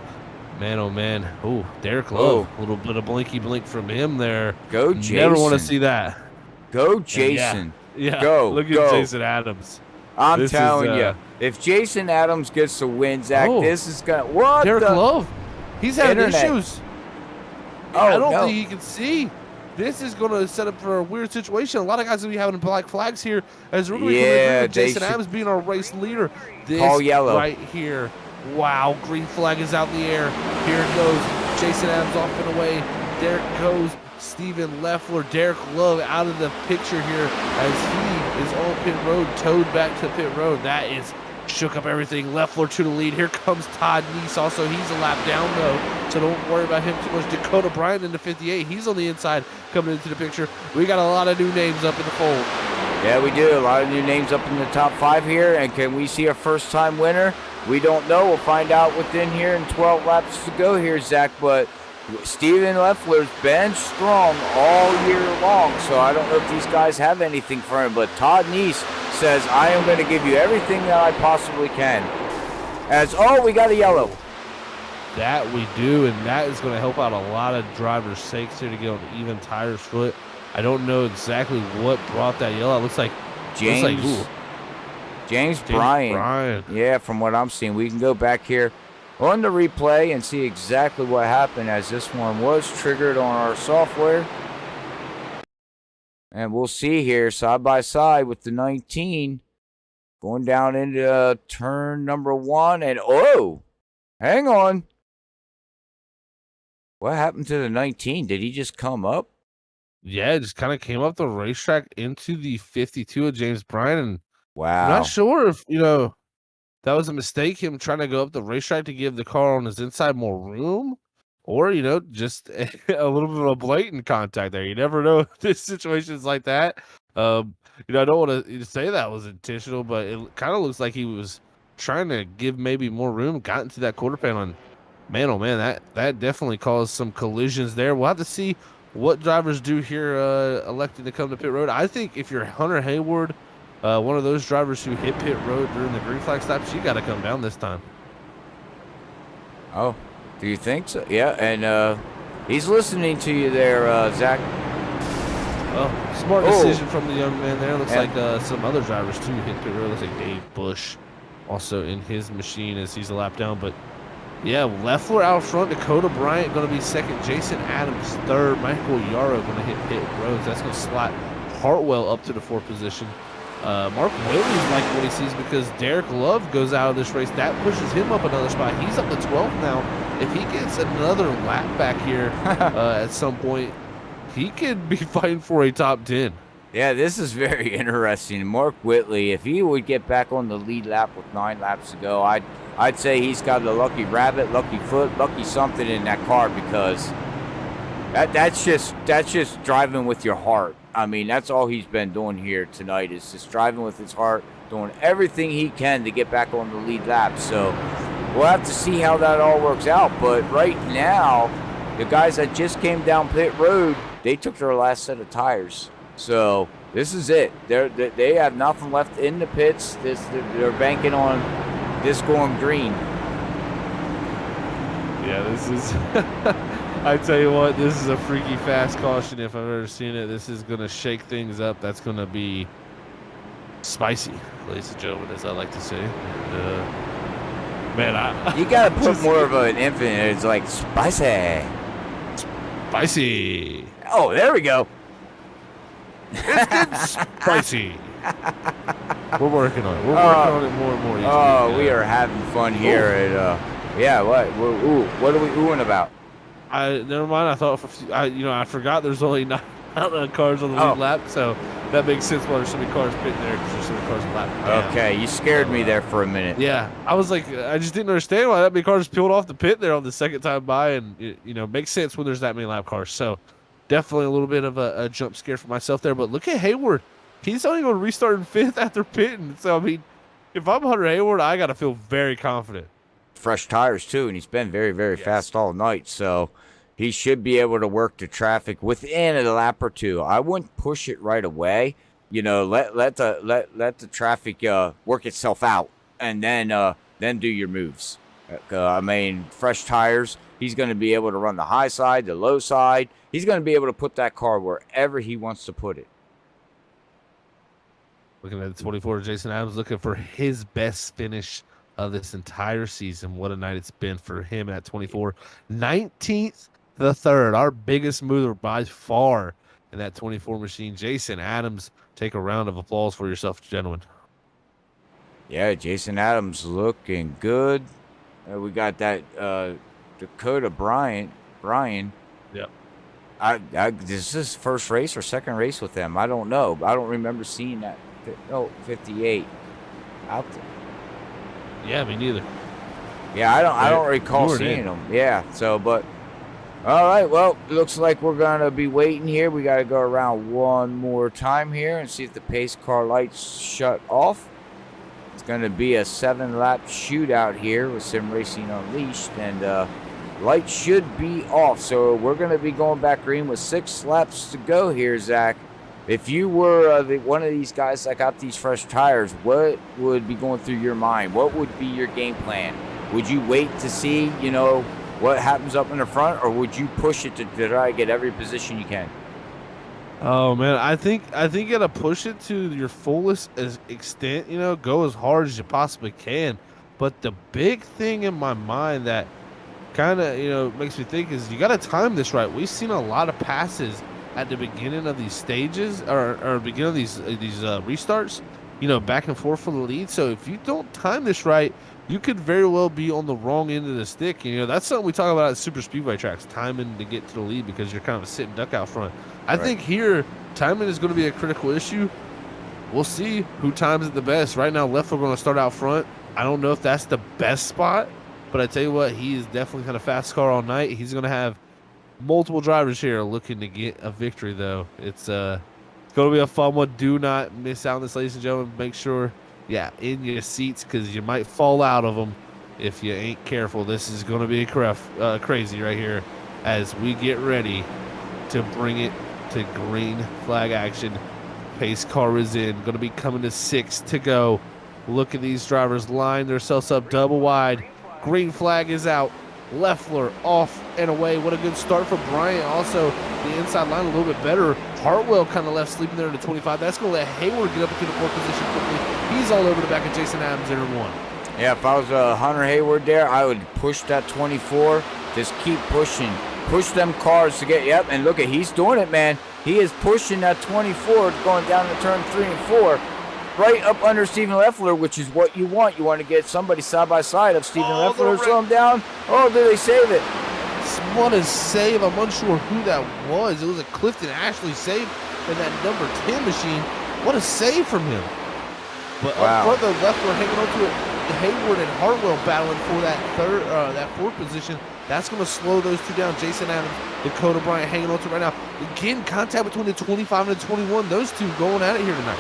Man, oh man. Oh, Derek Love. A little bit of blinky blink from him there. Go, Jason. Never want to see that. Go, Jason. Yeah. Go. Look at Jason Adams. I'm telling you, if Jason Adams gets the win, Zach, this is going to... What Derek Love. He's having issues. I don't think he can see. This is going to set up for a weird situation. A lot of guys will be having black flags here as we're going to be Jason Adams being our race leader. This call yellow right here Wow, green flag is out in the air. Here it goes. Jason Adams off and away. There goes Steven Lefler. Derek Love out of the picture here as he is on pit road, towed back to pit road. That is shook up everything. Lefler to the lead. Here comes Todd Neese. Also, he's a lap down, though, so don't worry about him too much. Dakota Bryant in the 58. He's on the inside coming into the picture. We got a lot of new names up in the fold. Yeah, we do. A lot of new names up in the top 5 here. And can we see a first-time winner? We don't know. We'll find out within here in 12 laps to go here, Zach. But Steven Leffler's been strong all year long, so I don't know if these guys have anything for him. But Todd Neese says, I am going to give you everything that I possibly can. We got a yellow. That we do, and that is going to help out a lot of drivers' sakes here to get on even tires foot. I don't know exactly what brought that yellow. It looks like James Bryant. Yeah, from what I'm seeing. We can go back here on the replay and see exactly what happened, as this one was triggered on our software. And we'll see here side by side with the 19 going down into turn number 1. And hang on. What happened to the 19? Did he just come up? Yeah, it just kind of came up the racetrack into the 52 of James Bryant. And wow. I'm not sure if, that was a mistake, him trying to go up the racetrack to give the car on his inside more room, or, just a little bit of a blatant contact there. You never know this situations like that. I don't want to say that was intentional, but it kind of looks like he was trying to give maybe more room, got into that quarter panel, and man, oh man, that definitely caused some collisions there. We'll have to see what drivers do here electing to come to pit road. I think if you're Hunter Hayward, one of those drivers who hit pit road during the green flag stops, you got to come down this time. Oh, do you think so? Yeah, and he's listening to you there, Zach. Oh, smart decision from the young man there. Looks like some other drivers too hit pit road. Looks like Dave Bush also in his machine as he's a lap down. But yeah, Lefler out front, Dakota Bryant going to be second, Jason Adams third, Michael Yarrow going to hit pit roads. That's going to slot Hartwell up to the 4th position. Mark Williams like what he sees because Derek Love goes out of this race. That pushes him up another spot. He's up to 12th now. If he gets another lap back here at some point, he could be fighting for a top 10. Yeah, this is very interesting. Mark Whitley, if he would get back on the lead lap with 9 laps to go, I'd say he's got a lucky rabbit, lucky foot, lucky something in that car, because that's just driving with your heart. I mean, that's all he's been doing here tonight, is just driving with his heart, doing everything he can to get back on the lead lap. So we'll have to see how that all works out. But right now, the guys that just came down pit road, they took their last set of tires. So this is it. They have nothing left in the pits. They're banking on this going green. Yeah, this is I tell you what, this is a freaky fast caution if I've ever seen it. This is going to shake things up. That's going to be spicy, ladies and gentlemen, as I like to say. And, man, you got to put more of an emphasis. It's like spicy. Spicy. Oh, there we go. It's getting spicy. We're working on it. We're working on it more and more each week. We are having fun here. At, what are we oohing about? Never mind. I thought, I forgot there's only 9 cars on the lead lap, so that makes sense why there's so many cars pitting there, because there's so many cars in lap. Okay, you scared me there for a minute. Yeah, I was like, I just didn't understand why that many cars peeled off the pit there on the second time by, and it makes sense when there's that many lap cars. So definitely a little bit of a jump scare for myself there. But look at Hayward. He's only going to restart in 5th after pitting. So, I mean, if I'm Hunter Hayward, I got to feel very confident. Fresh tires, too, and he's been very, very fast all night. So he should be able to work the traffic within a lap or two. I wouldn't push it right away. Let the traffic work itself out, and then do your moves. I mean, fresh tires. He's going to be able to run the high side, the low side. He's going to be able to put that car wherever he wants to put it. Looking at the 24, Jason Adams looking for his best finish of this entire season. What a night it's been for him at 24. 19th, the third, our biggest mover by far in that 24 machine. Jason Adams, take a round of applause for yourself, gentlemen. Yeah, Jason Adams looking good. We got that Dakota Brian. Yep. Is this first race or second race with them? I don't know. I don't remember seeing that. 58 out there. Yeah, me neither. Yeah, I don't recall seeing them. Yeah. So, but all right. Well, looks like we're gonna be waiting here. We got to go around one more time here and see if the pace car lights shut off. It's gonna be a 7-lap shootout here with Sim Racing Unleashed, and lights should be off. So we're gonna be going back green with 6 laps to go here, Zach. If you were one of these guys that got these fresh tires, what would be going through your mind? What would be your game plan? Would you wait to see, what happens up in the front, or would you push it to try to get every position you can? Oh man, I think you gotta push it to your fullest extent. Go as hard as you possibly can. But the big thing in my mind that kind of makes me think is you gotta time this right. We've seen a lot of passes at the beginning of these stages or beginning of these restarts, back and forth for the lead. So if you don't time this right, you could very well be on the wrong end of the stick. That's something we talk about at super speedway tracks, timing to get to the lead because you're kind of a sitting duck out front. I think here timing is going to be a critical issue. We'll see who times it the best. Right now, Lefler going to start out front. I don't know if that's the best spot, but I tell you what, he is definitely kind of fast car all night. He's going to have multiple drivers here looking to get a victory, though. It's going to be a fun one. Do not miss out on this, ladies and gentlemen. Make sure, in your seats, because you might fall out of them if you ain't careful. This is going to be crazy right here as we get ready to bring it to green flag action. Pace car is in. Going to be coming to 6 to go. Look at these drivers line themselves up double wide. Green flag is out. Lefler off and away. What a good start for Bryant. Also, the inside line a little bit better. Hartwell kind of left sleeping there in the 25. That's going to let Hayward get up into the 4th position quickly. He's all over the back of Jason Adams in 1. Yeah, if I was Hunter Hayward there, I would push that 24. Just keep pushing. Push them cars to get, and look at, he's doing it, man. He is pushing that 24 going down to turn 3 and 4. Right up under Stephen Lefler, which is what you want. You want to get somebody side by side of Stephen Lefler, slow him down. Oh, did they save it? What a save. I'm unsure who that was. It was a Clifton Ashley save in that number 10 machine. What a save from him. But up front, though, Lefler hanging on to it. Hayward and Hartwell battling for that 4th position. That's going to slow those two down. Jason Adams, Dakota Bryant hanging on to it right now. Again, contact between the 25 and the 21. Those two going at it here tonight.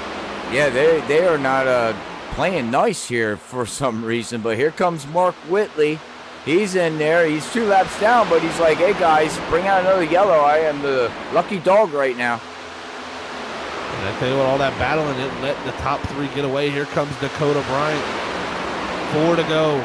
Yeah, they are not playing nice here for some reason. But here comes Mark Whitley. He's in there. He's 2 laps down, but he's like, hey, guys, bring out another yellow. I am the lucky dog right now. And I tell you what, all that battling, it let the top 3 get away. Here comes Dakota Bryant. 4 to go.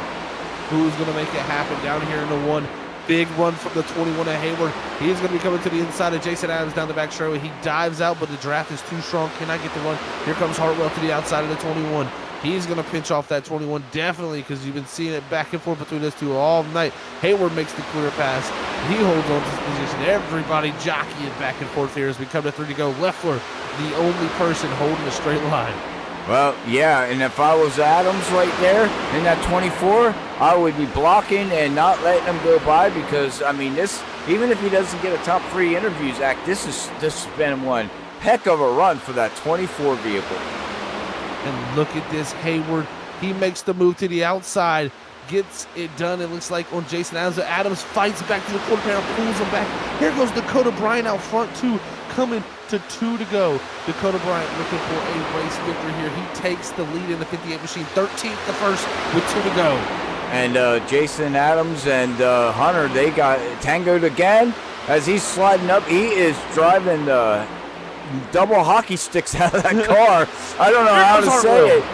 Who's going to make it happen down here in the 1? Big run from the 21 at Hayward. He's going to be coming to the inside of Jason Adams down the back straightaway. He dives out, but the draft is too strong. Cannot get the run. Here comes Hartwell to the outside of the 21. He's going to pinch off that 21, definitely, because you've been seeing it back and forth between those two all night. Hayward makes the clear pass. He holds on to his position. Everybody jockeying back and forth here as we come to 3 to go. Lefler, the only person holding a straight line. Well, yeah, and if I was Adams right there in that 24, I would be blocking and not letting him go by because, I mean, this, even if he doesn't get a top 3 interview, Zach, this has been one heck of a run for that 24 vehicle. And look at this, Hayward. He makes the move to the outside, gets it done, it looks like, on Jason Adams. Adams fights back to the quarter panel, pulls him back. Here goes Dakota Bryant out front, too, coming to 2 to go. Dakota Bryant looking for a race victory here. He takes the lead in the 58 machine, 13th to first with 2 to go. And Jason Adams and Hunter, they got tangoed again as he's sliding up. He is driving the double hockey sticks out of that car. I don't know how to say it.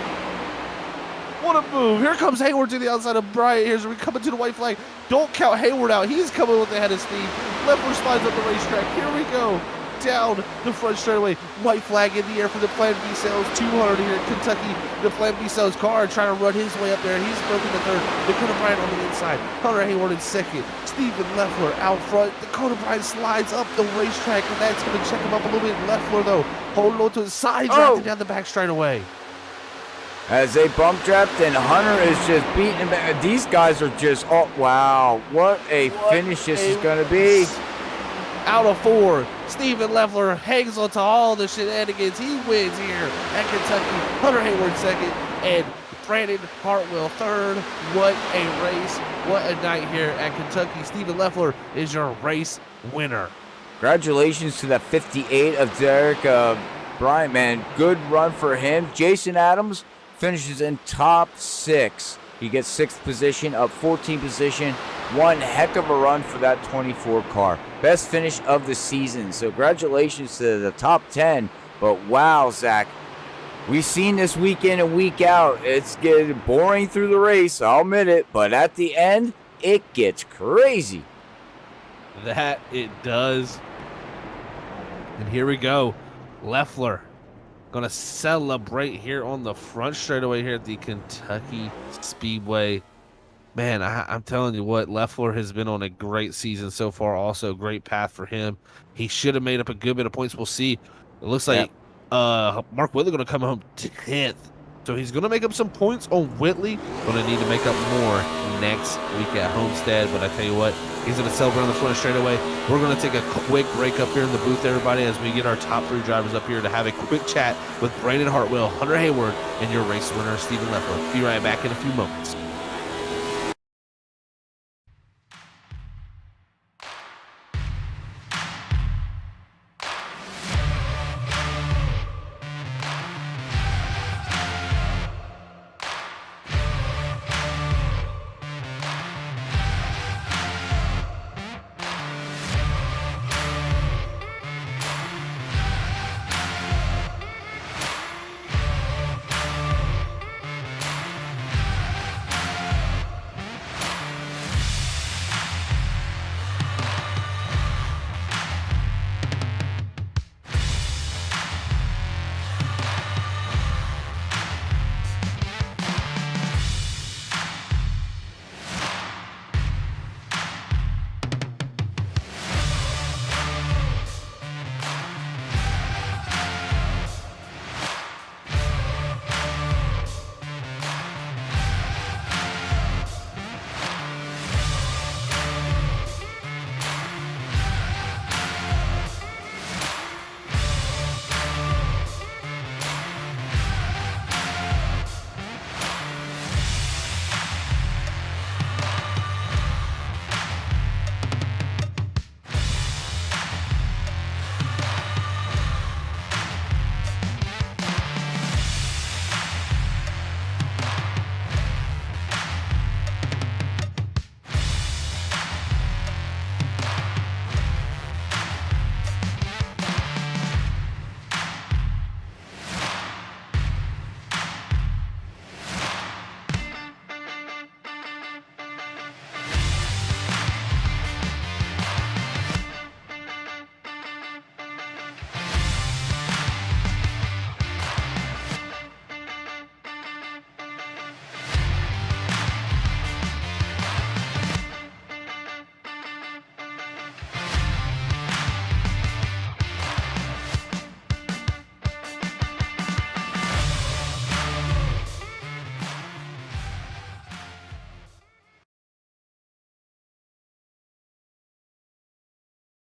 What a move. Here comes Hayward to the outside of Bryant. Here's we coming to the white flag. Don't count Hayward out. He's coming with the head of steam. Lefler slides up the racetrack. Here we go. Down the front straightaway. White flag in the air for the Plan B Sales 200 here in Kentucky. The Plan B Sales car trying to run his way up there. He's broken the 3rd. Dakota Bryant on the inside. Hunter Hayward in 2nd. Stephen Lefler out front. Dakota Bryant slides up the racetrack, and that's going to check him up a little bit. Lefler, though, holding on to his side, driving down the back straightaway. as they bump draft, and Hunter is just beating him back. These guys are just, oh, wow. What a finish this is going to be. Out of 4, Stephen Lefler hangs on to all the shenanigans. He wins here at Kentucky. Hunter Hayward second, and Brandon Hartwell third. What a race. What a night here at Kentucky. Stephen Lefler is your race winner. Congratulations to that 58 of Derek Bryant, man. Good run for him. Jason Adams finishes in top 6. He gets 6th position, up 14 position. One heck of a run for that 24 car. Best finish of the season. So congratulations to the top 10. But wow, Zach, we've seen this week in and week out. It's getting boring through the race, I'll admit it. But at the end, it gets crazy. That it does. And here we go. Lefler going to celebrate here on the front straightaway here at the Kentucky Speedway. Man, I'm telling you what, Lefler has been on a great season so far. Also, great path for him. He should have made up a good bit of points. We'll see. It looks like Mark Whitley going to come home 10th. So he's going to make up some points on Whitley. Going to need to make up more next week at Homestead. But I tell you what, he's going to celebrate on the front straightaway. We're going to take a quick break up here in the booth, everybody, as we get our top 3 drivers up here to have a quick chat with Brandon Hartwell, Hunter Hayward, and your race winner, Stephen Lefler. Be right back in a few moments.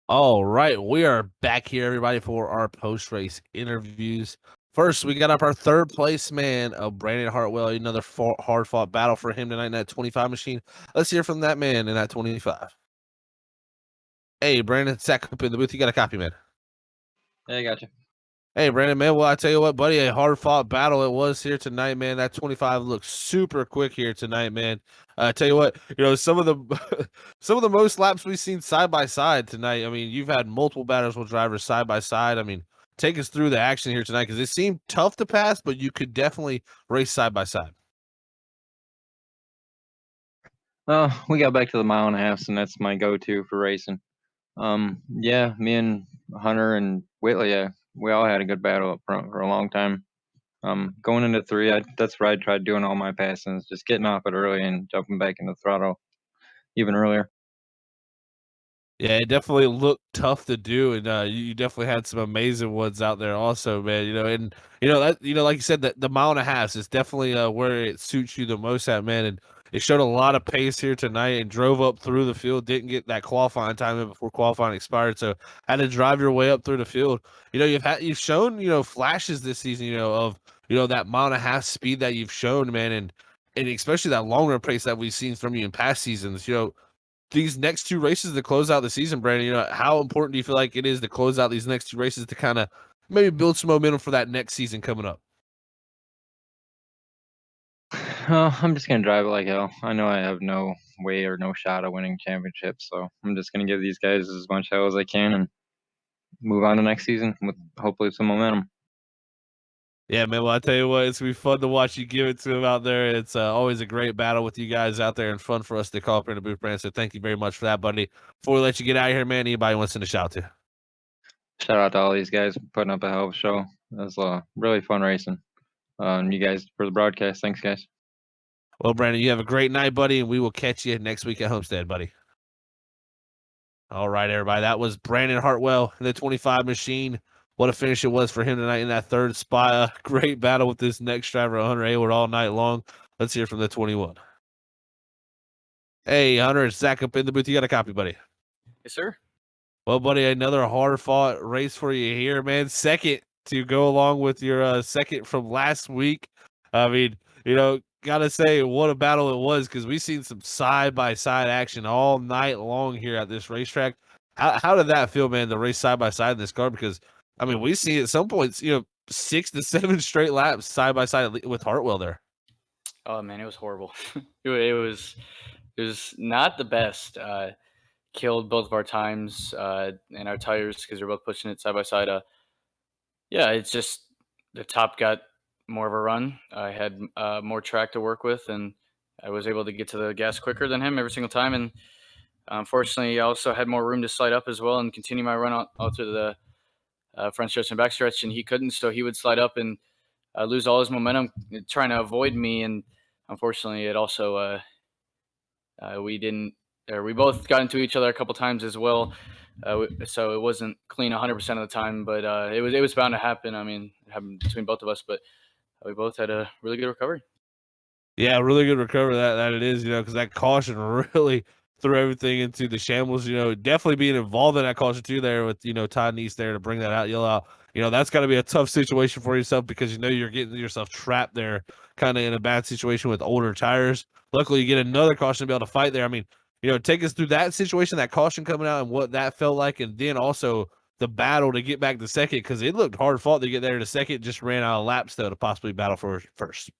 All right, we are back here, everybody, for our post-race interviews. First, we got up our 3rd place man of Brandon Hartwell. Another hard-fought battle for him tonight in that 25 machine. Let's hear from that man in that 25. Hey, Brandon, Zach up in the booth. You got a copy, man. Yeah, I got you. Hey, Brandon, man. Well, I tell you what, buddy, a hard-fought battle it was here tonight, man. That 25 looks super quick here tonight, man. I tell you what, some of the some of the most laps we've seen side by side tonight. I mean, you've had multiple battles with drivers side by side. I mean, take us through the action here tonight because it seemed tough to pass, but you could definitely race side by side. We got back to the 1.5 miles, and that's my go-to for racing. Yeah, me and Hunter and Whitley, yeah, we all had a good battle up front for a long time. Going into 3, that's where I tried doing all my passings, just getting off it early and jumping back in the throttle even earlier. Yeah, it definitely looked tough to do, and you definitely had some amazing ones out there, also, man. And like you said, that the mile and a half is definitely where it suits you the most at, man. And it showed a lot of pace here tonight, and drove up through the field. Didn't get that qualifying time in before qualifying expired, so had to drive your way up through the field. You've shown flashes this season, of that mile and a half speed that you've shown, man, and especially that longer pace that we've seen from you in past seasons. These next two races to close out the season, Brandon, how important do you feel like it is to close out these next two races to kind of maybe build some momentum for that next season coming up? I'm just gonna drive it like hell. I know I have no way or no shot of winning championships, so I'm just gonna give these guys as much hell as I can and move on to next season with hopefully some momentum. Yeah, man. Well, I tell you what, it's gonna be fun to watch you give it to him out there. It's always a great battle with you guys out there, and fun for us to call up here in the booth, Brandon. So thank you very much for that, buddy. Before we let you get out of here, man, anybody wants to shout to? Shout out to all these guys for putting up a hell of a show. It was really fun racing. And you guys for the broadcast. Thanks, guys. Well, Brandon, you have a great night, buddy, and we will catch you next week at Homestead, buddy. All right, everybody. That was Brandon Hartwell in the 25 machine. What a finish it was for him tonight in that third spot. Great battle with this next driver, Hunter Hayward, all night long. Let's hear from the 21. Hey, Hunter, it's Zach up in the booth. You got a copy, buddy? Yes, sir. Well, buddy, another hard-fought race for you here, man. Second to go along with your second from last week. I mean, gotta say what a battle it was, because we've seen some side-by-side action all night long here at this racetrack. How did that feel, man, to race side-by-side in this car? Because, I mean, we see at some points, 6 to 7 straight laps side-by-side with Hartwell there. Oh man, it was horrible. it was not the best. Killed both of our times and our tires because we're both pushing it side by side. Yeah, it's just the top got more of a run. I had more track to work with, and I was able to get to the gas quicker than him every single time. And unfortunately, I also had more room to slide up as well and continue my run out to the front stretch and back stretch, and he couldn't. So he would slide up and lose all his momentum trying to avoid me. And unfortunately, it also we both got into each other a couple times as well. So it wasn't clean 100% of the time, but it was bound to happen. I mean, it happened between both of us, but we both had a really good recovery. Yeah, really good recovery that it is, because that caution really threw everything into the shambles. Definitely being involved in that caution too there with, Todd Neese there to bring that out, yell out. That's got to be a tough situation for yourself, because you're getting yourself trapped there kind of in a bad situation with older tires. Luckily, you get another caution to be able to fight there. I mean, take us through that situation, that caution coming out and what that felt like, and then also the battle to get back to second, because it looked hard fought to get there to second, just ran out of laps though to possibly battle for first.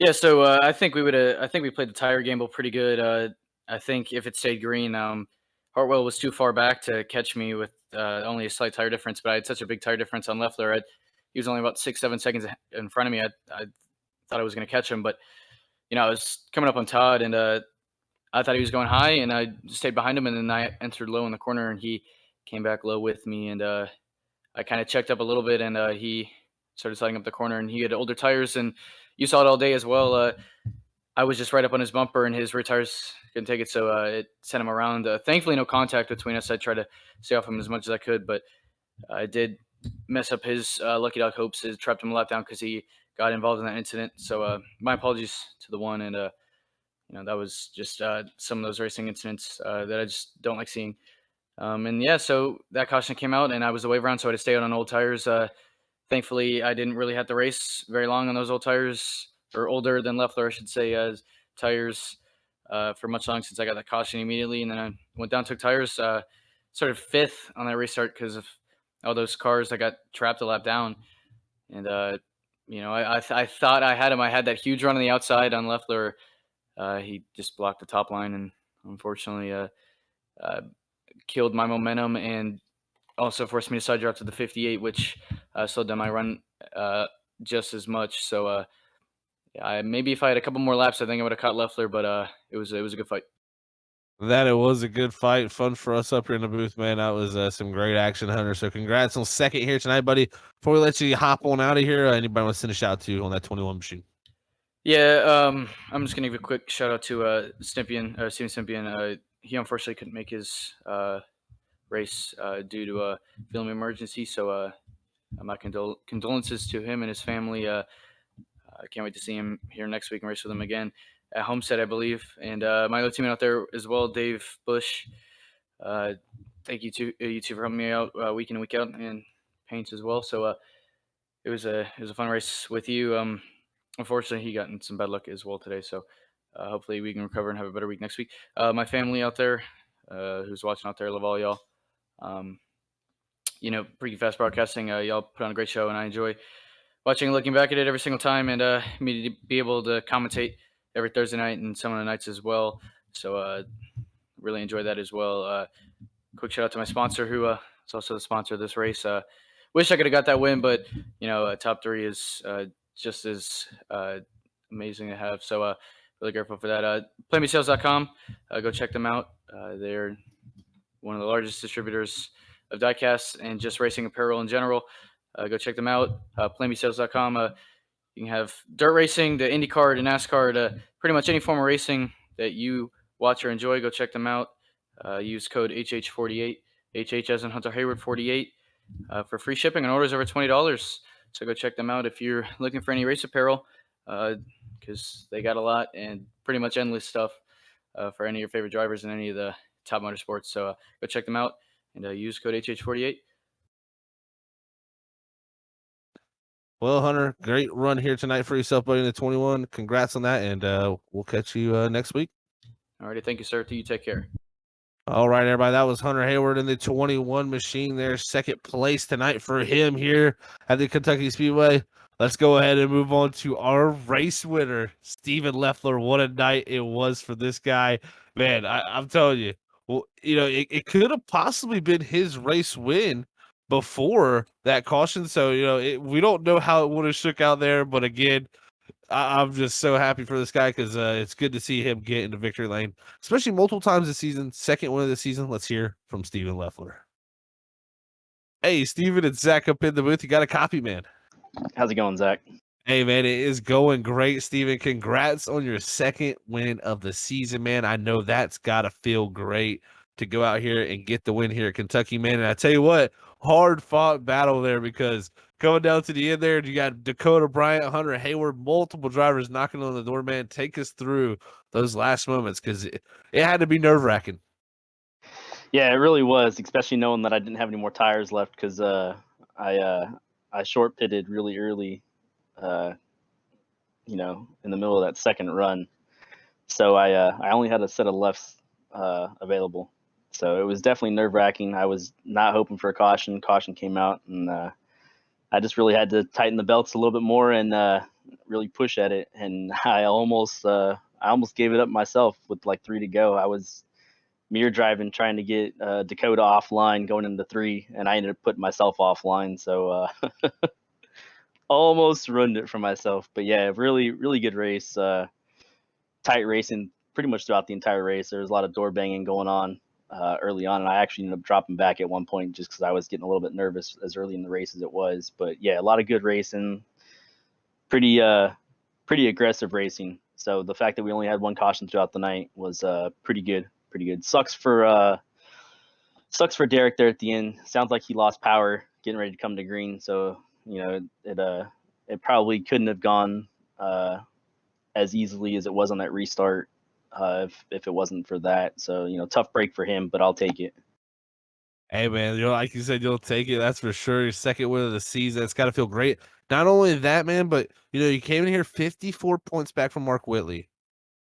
Yeah, so I think we played the tire gamble pretty good. I think if it stayed green, Hartwell was too far back to catch me with only a slight tire difference, but I had such a big tire difference on Lefler. He was only about 6-7 seconds in front of me. I thought I was going to catch him, but I was coming up on Todd, and I thought he was going high, and I stayed behind him, and then I entered low in the corner, and he came back low with me, and I kind of checked up a little bit, and he started sliding up the corner, and he had older tires, and you saw it all day as well. I was just right up on his bumper, and his rear tires couldn't take it, so it sent him around. Thankfully, no contact between us. I tried to stay off him as much as I could, but I did mess up his Lucky Dog hopes. It trapped him a lap down because he got involved in that incident. So my apologies to the one, and that was just some of those racing incidents that I just don't like seeing. And yeah, so that caution came out, and I was the wave around, so I had to stay out on old tires. Thankfully, I didn't really have to race very long on those old tires, or older than Lefler, I should say, as tires for much long since I got that caution immediately. And then I went down, took tires, started fifth on that restart because of all those cars that got trapped a lap down. And, I thought I had him. I had that huge run on the outside on Lefler. He just blocked the top line and unfortunately killed my momentum and also forced me to side drop to the 58, which slowed down my run just as much. So maybe if I had a couple more laps, I think I would have caught Lefler, but it was a good fight. That it was a good fight, fun for us up here in the booth, man. That was some great action, Hunter. So congrats on second here tonight, buddy. Before we let you hop on out of here, anybody want to send a shout out to on that 21 machine? Yeah, I'm just gonna give a quick shout out to Steven Stympian. he unfortunately couldn't make his race due to a family emergency. So my condolences to him and his family. I can't wait to see him here next week and race with him again at Homestead, I believe. And my other teammate out there as well, Dave Bush. Thank you to you two for helping me out week in and week out, and Paints as well. So it was a fun race with you. Unfortunately, he got in some bad luck as well today. So hopefully we can recover and have a better week next week. My family out there, who's watching out there, love all y'all. Pretty fast broadcasting. Y'all put on a great show, and I enjoy watching and looking back at it every single time, and me to be able to commentate every Thursday night and some of the nights as well. So really enjoy that as well. Quick shout out to my sponsor, who is also the sponsor of this race. Wish I could have got that win, but top 3 is just as amazing to have. So really grateful for that. PlayMeSales.com. Go check them out. They're one of the largest distributors of diecast and just racing apparel in general. Go check them out. PlayMeSales.com. You can have dirt racing, the IndyCar, the NASCAR, pretty much any form of racing that you watch or enjoy. Go check them out. Use code HH48, HH as in Hunter Hayward 48, for free shipping and orders over $20. So go check them out if you're looking for any race apparel, because they got a lot and pretty much endless stuff for any of your favorite drivers in any of the top motorsports. So go check them out and use code HH48. Well, Hunter, great run here tonight for yourself, buddy, in the 21. Congrats on that, and we'll catch you next week. Alrighty, thank you, sir. You take care. All right, everybody, that was Hunter Hayward in the 21 machine there. Second place tonight for him here at the Kentucky Speedway. Let's go ahead and move on to our race winner, Steven Lefler. What a night it was for this guy. Man, I'm telling you, well, it could have possibly been his race win before that caution. So, we don't know how it would have shook out there. But again, I'm just so happy for this guy because it's good to see him get into victory lane, especially multiple times this season. Second win of the season. Let's hear from Steven Lefler. Hey, Steven, it's Zach up in the booth. You got a copy, man. How's it going, Zach? Hey, man, it is going great, Steven. Congrats on your second win of the season, man. I know that's got to feel great to go out here and get the win here at Kentucky, man. And I tell you what, hard-fought battle there because coming down to the end there, you got Dakota Bryant, Hunter Hayward, multiple drivers knocking on the door, man. Take us through those last moments because it had to be nerve-wracking. Yeah, it really was, especially knowing that I didn't have any more tires left because I short pitted really early, in the middle of that second run. So I only had a set of lefts available. So it was definitely nerve-wracking. I was not hoping for a caution. Caution came out, and I just really had to tighten the belts a little bit more and really push at it. And I almost gave it up myself with like 3 to go. I was mirror driving, trying to get Dakota offline going into 3, and I ended up putting myself offline. So almost ruined it for myself. But yeah, really, really good race. Tight racing pretty much throughout the entire race. There was a lot of door banging going on early on, and I actually ended up dropping back at one point just because I was getting a little bit nervous as early in the race as it was. But yeah, a lot of good racing, pretty aggressive racing. So the fact that we only had one caution throughout the night was pretty good. Sucks for Derek there at the end. Sounds like he lost power getting ready to come to green. So it probably couldn't have gone as easily as it was on that restart if it wasn't for that. So tough break for him, but I'll take it. Hey, man, like you said, you'll take it. That's for sure. Your second win of the season. It's got to feel great. Not only that, man, but you came in here 54 points back from Mark Whitley.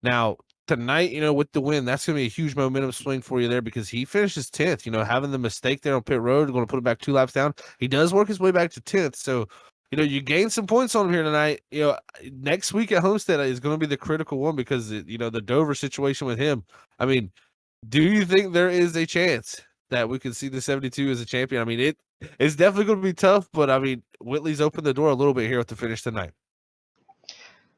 Now tonight, with the win, that's going to be a huge momentum swing for you there because he finishes 10th. Having the mistake there on pit road, going to put him back 2 laps down. He does work his way back to 10th. So, you gain some points on him here tonight. Next week at Homestead is going to be the critical one because, the Dover situation with him. I mean, do you think there is a chance that we could see the 72 as a champion? I mean, it's definitely going to be tough, but I mean, Whitley's opened the door a little bit here with the finish tonight.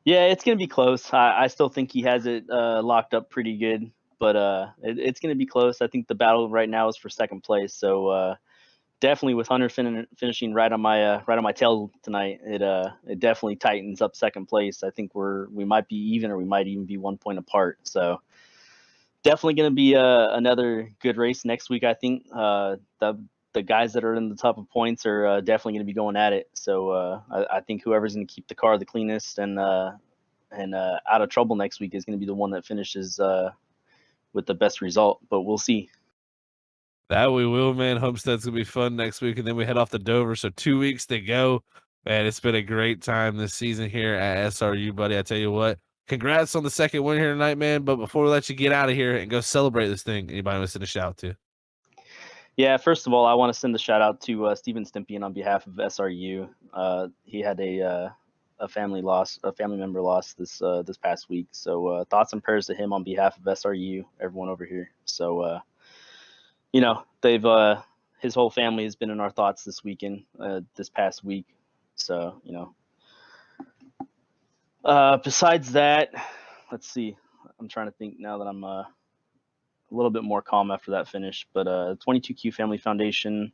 Yeah, it's going to be close. I still think he has it locked up pretty good, but it's going to be close. I think the battle right now is for second place. So definitely with Hunter finishing right on my tail tonight, it definitely tightens up second place. I think we might be even, or we might even be 1 point apart. So Definitely going to be another good race next week. I think the guys that are in the top of points are definitely going to be going at it. So I think whoever's going to keep the car the cleanest and out of trouble next week is going to be the one that finishes with the best result. But we'll see. That we will, man. Homestead's gonna be fun next week, and then we head off to Dover. So 2 weeks to go. Man, it's been a great time this season here at SRU, buddy. I tell you what, congrats on the second win here tonight, man. But before we let you get out of here and go celebrate this thing, anybody want to send a shout out to? Yeah, first of all, I want to send a shout out to Steven Stimpian on behalf of SRU. He had a family member loss this past week. So thoughts and prayers to him on behalf of SRU, everyone over here. So they've his whole family has been in our thoughts this weekend, this past week. So besides that, let's see. I'm trying to think now that I'm a little bit more calm after that finish. But 22Q Family Foundation,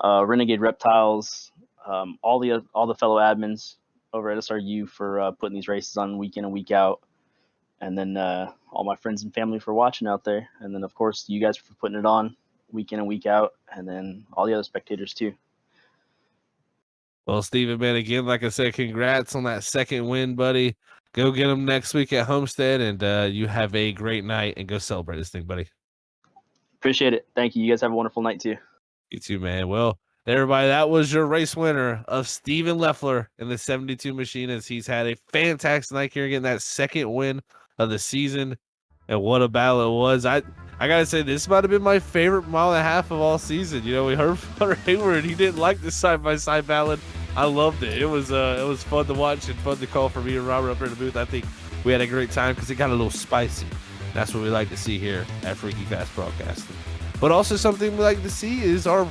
Renegade Reptiles, all the fellow admins over at SRU for putting these races on week in and week out, and then all my friends and family for watching out there, and then of course you guys for putting it on week in and week out, and then all the other spectators too. Well, Steven, man, again, like I said, congrats on that second win, buddy. Go get them next week at Homestead, and you have a great night, and go celebrate this thing, buddy. Appreciate it. Thank you. You guys have a wonderful night too. You too, man. Well, everybody, that was your race winner of Steven Lefler in the 72 machine, as he's had a fantastic night here, getting that second win of the season. And what a battle it was. I gotta say, this might have been my favorite mile and a half of all season. You know, we heard from Hunter Hayward, he didn't like this side-by-side battle. I loved it. It was fun to watch and fun to call for me and Robert up here in the booth. I think we had a great time because it got a little spicy. That's what we like to see here at Freaky Fast Broadcasting. But also something we like to see is our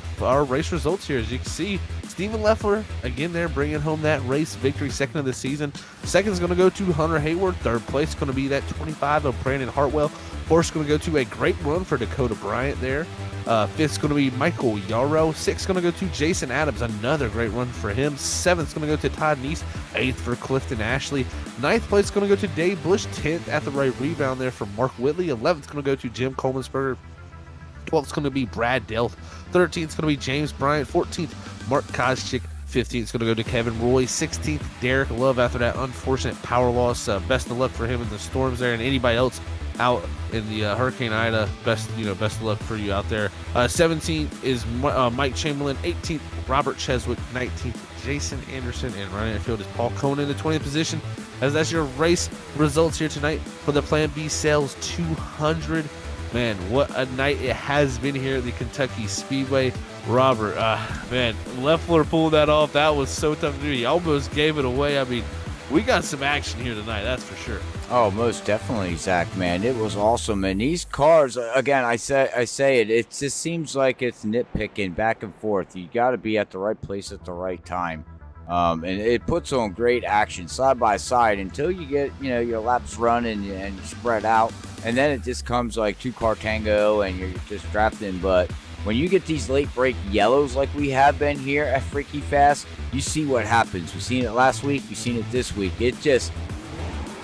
race results here. As you can see, Steven Lefler, again there, bringing home that race victory, second of the season. Second is going to go to Hunter Hayward. Third place is going to be that 25 of Brandon Hartwell. Fourth is going to go to a great run for Dakota Bryant there. Fifth is going to be Michael Yarrow. Sixth is going to go to Jason Adams. Another great run for him. Seventh is going to go to Todd Neese. Eighth for Clifton Ashley. Ninth place is going to go to Dave Bush. 10th at the right rebound there for Mark Whitley. 11th is going to go to Jim Colemansberger. 12th is going to be Brad Delth. 13th is going to be James Bryant. 14th, Mark Koscheck. 15th is going to go to Kevin Roy. 16th, Derek Love after that unfortunate power loss. Best of luck for him in the storms there, and anybody else out in the Hurricane Ida. Best of luck for you out there. 17th is Mike Chamberlain. 18th, Robert Cheswick. 19th, Jason Anderson, and running at field is Paul Cohn in the 20th position. As that's your race results here tonight for the Plan B Sales 200. Man, what a night it has been here at the Kentucky Speedway. Robert, man, Lefler pulled that off. That was so tough to do. He almost gave it away. I mean, we got some action here tonight, that's for sure. Oh, most definitely, Zach, man. It was awesome. And these cars, again, I say it just seems like it's nitpicking back and forth. You got to be at the right place at the right time. And it puts on great action side by side until you get, your laps run and you spread out. And then it just comes like two-car tango and you're just drafting. But when you get these late break yellows like we have been here at Freaky Fast, you see what happens. We've seen it last week. We've seen it this week. It just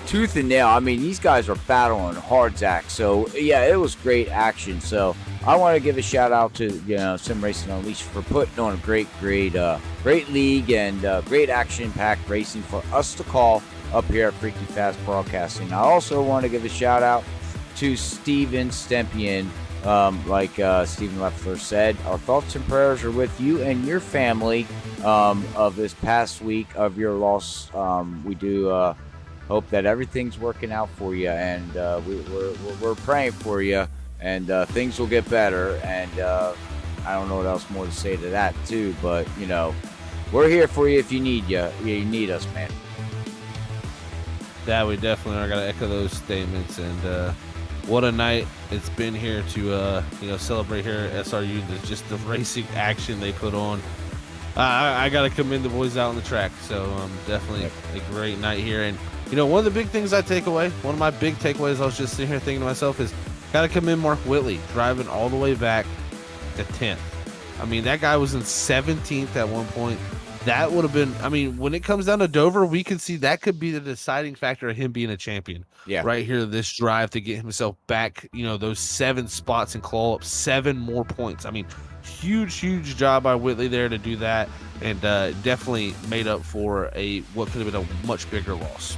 tooth and nail. I mean, these guys are battling hard, Zach. So, yeah, it was great action. So I want to give a shout-out to, Sim Racing Unleashed for putting on a great league and great action-packed racing for us to call up here at Freaky Fast Broadcasting. I also want to give a shout-out to Steven Stempian. Like Steven Lefler said, our thoughts and prayers are with you and your family of this past week of your loss. We do hope that everything's working out for you, and we're praying for you, and things will get better. And I don't know what else more to say to that too, but we're here for you if you need us, man. That we definitely are going to echo those statements, and what a night it's been here to celebrate here at SRU. Just the racing action they put on. I got to commend the boys out on the track. So definitely a great night here. And one of the big things I take away, one of my big takeaways, I was just sitting here thinking to myself, is got to commend Mark Whitley driving all the way back to 10th. I mean, that guy was in 17th at one point. that would have been, I mean, when it comes down to Dover, we could see that could be the deciding factor of him being a champion. Yeah. Right here, this drive to get himself back, those 7 spots and claw up 7 more points. I mean, huge job by Whitley there to do that, and definitely made up for what could have been a much bigger loss.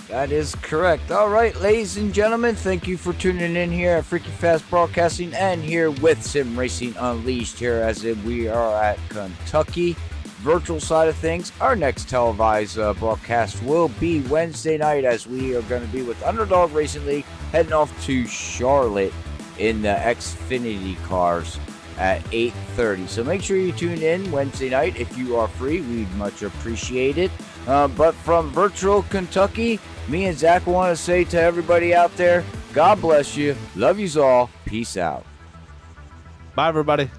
That is correct. All right, ladies and gentlemen, thank you for tuning in here at Freaky Fast Broadcasting and here with Sim Racing Unleashed here as we are at Kentucky. Virtual side of things, our next televised broadcast will be Wednesday night as we are going to be with Underdog Racing League heading off to Charlotte in the Xfinity cars at 8:30. So make sure you tune in Wednesday night if you are free. We'd much appreciate it. But from virtual Kentucky, me and Zach want to say to everybody out there, God bless you. Love yous all. Peace out. Bye, everybody.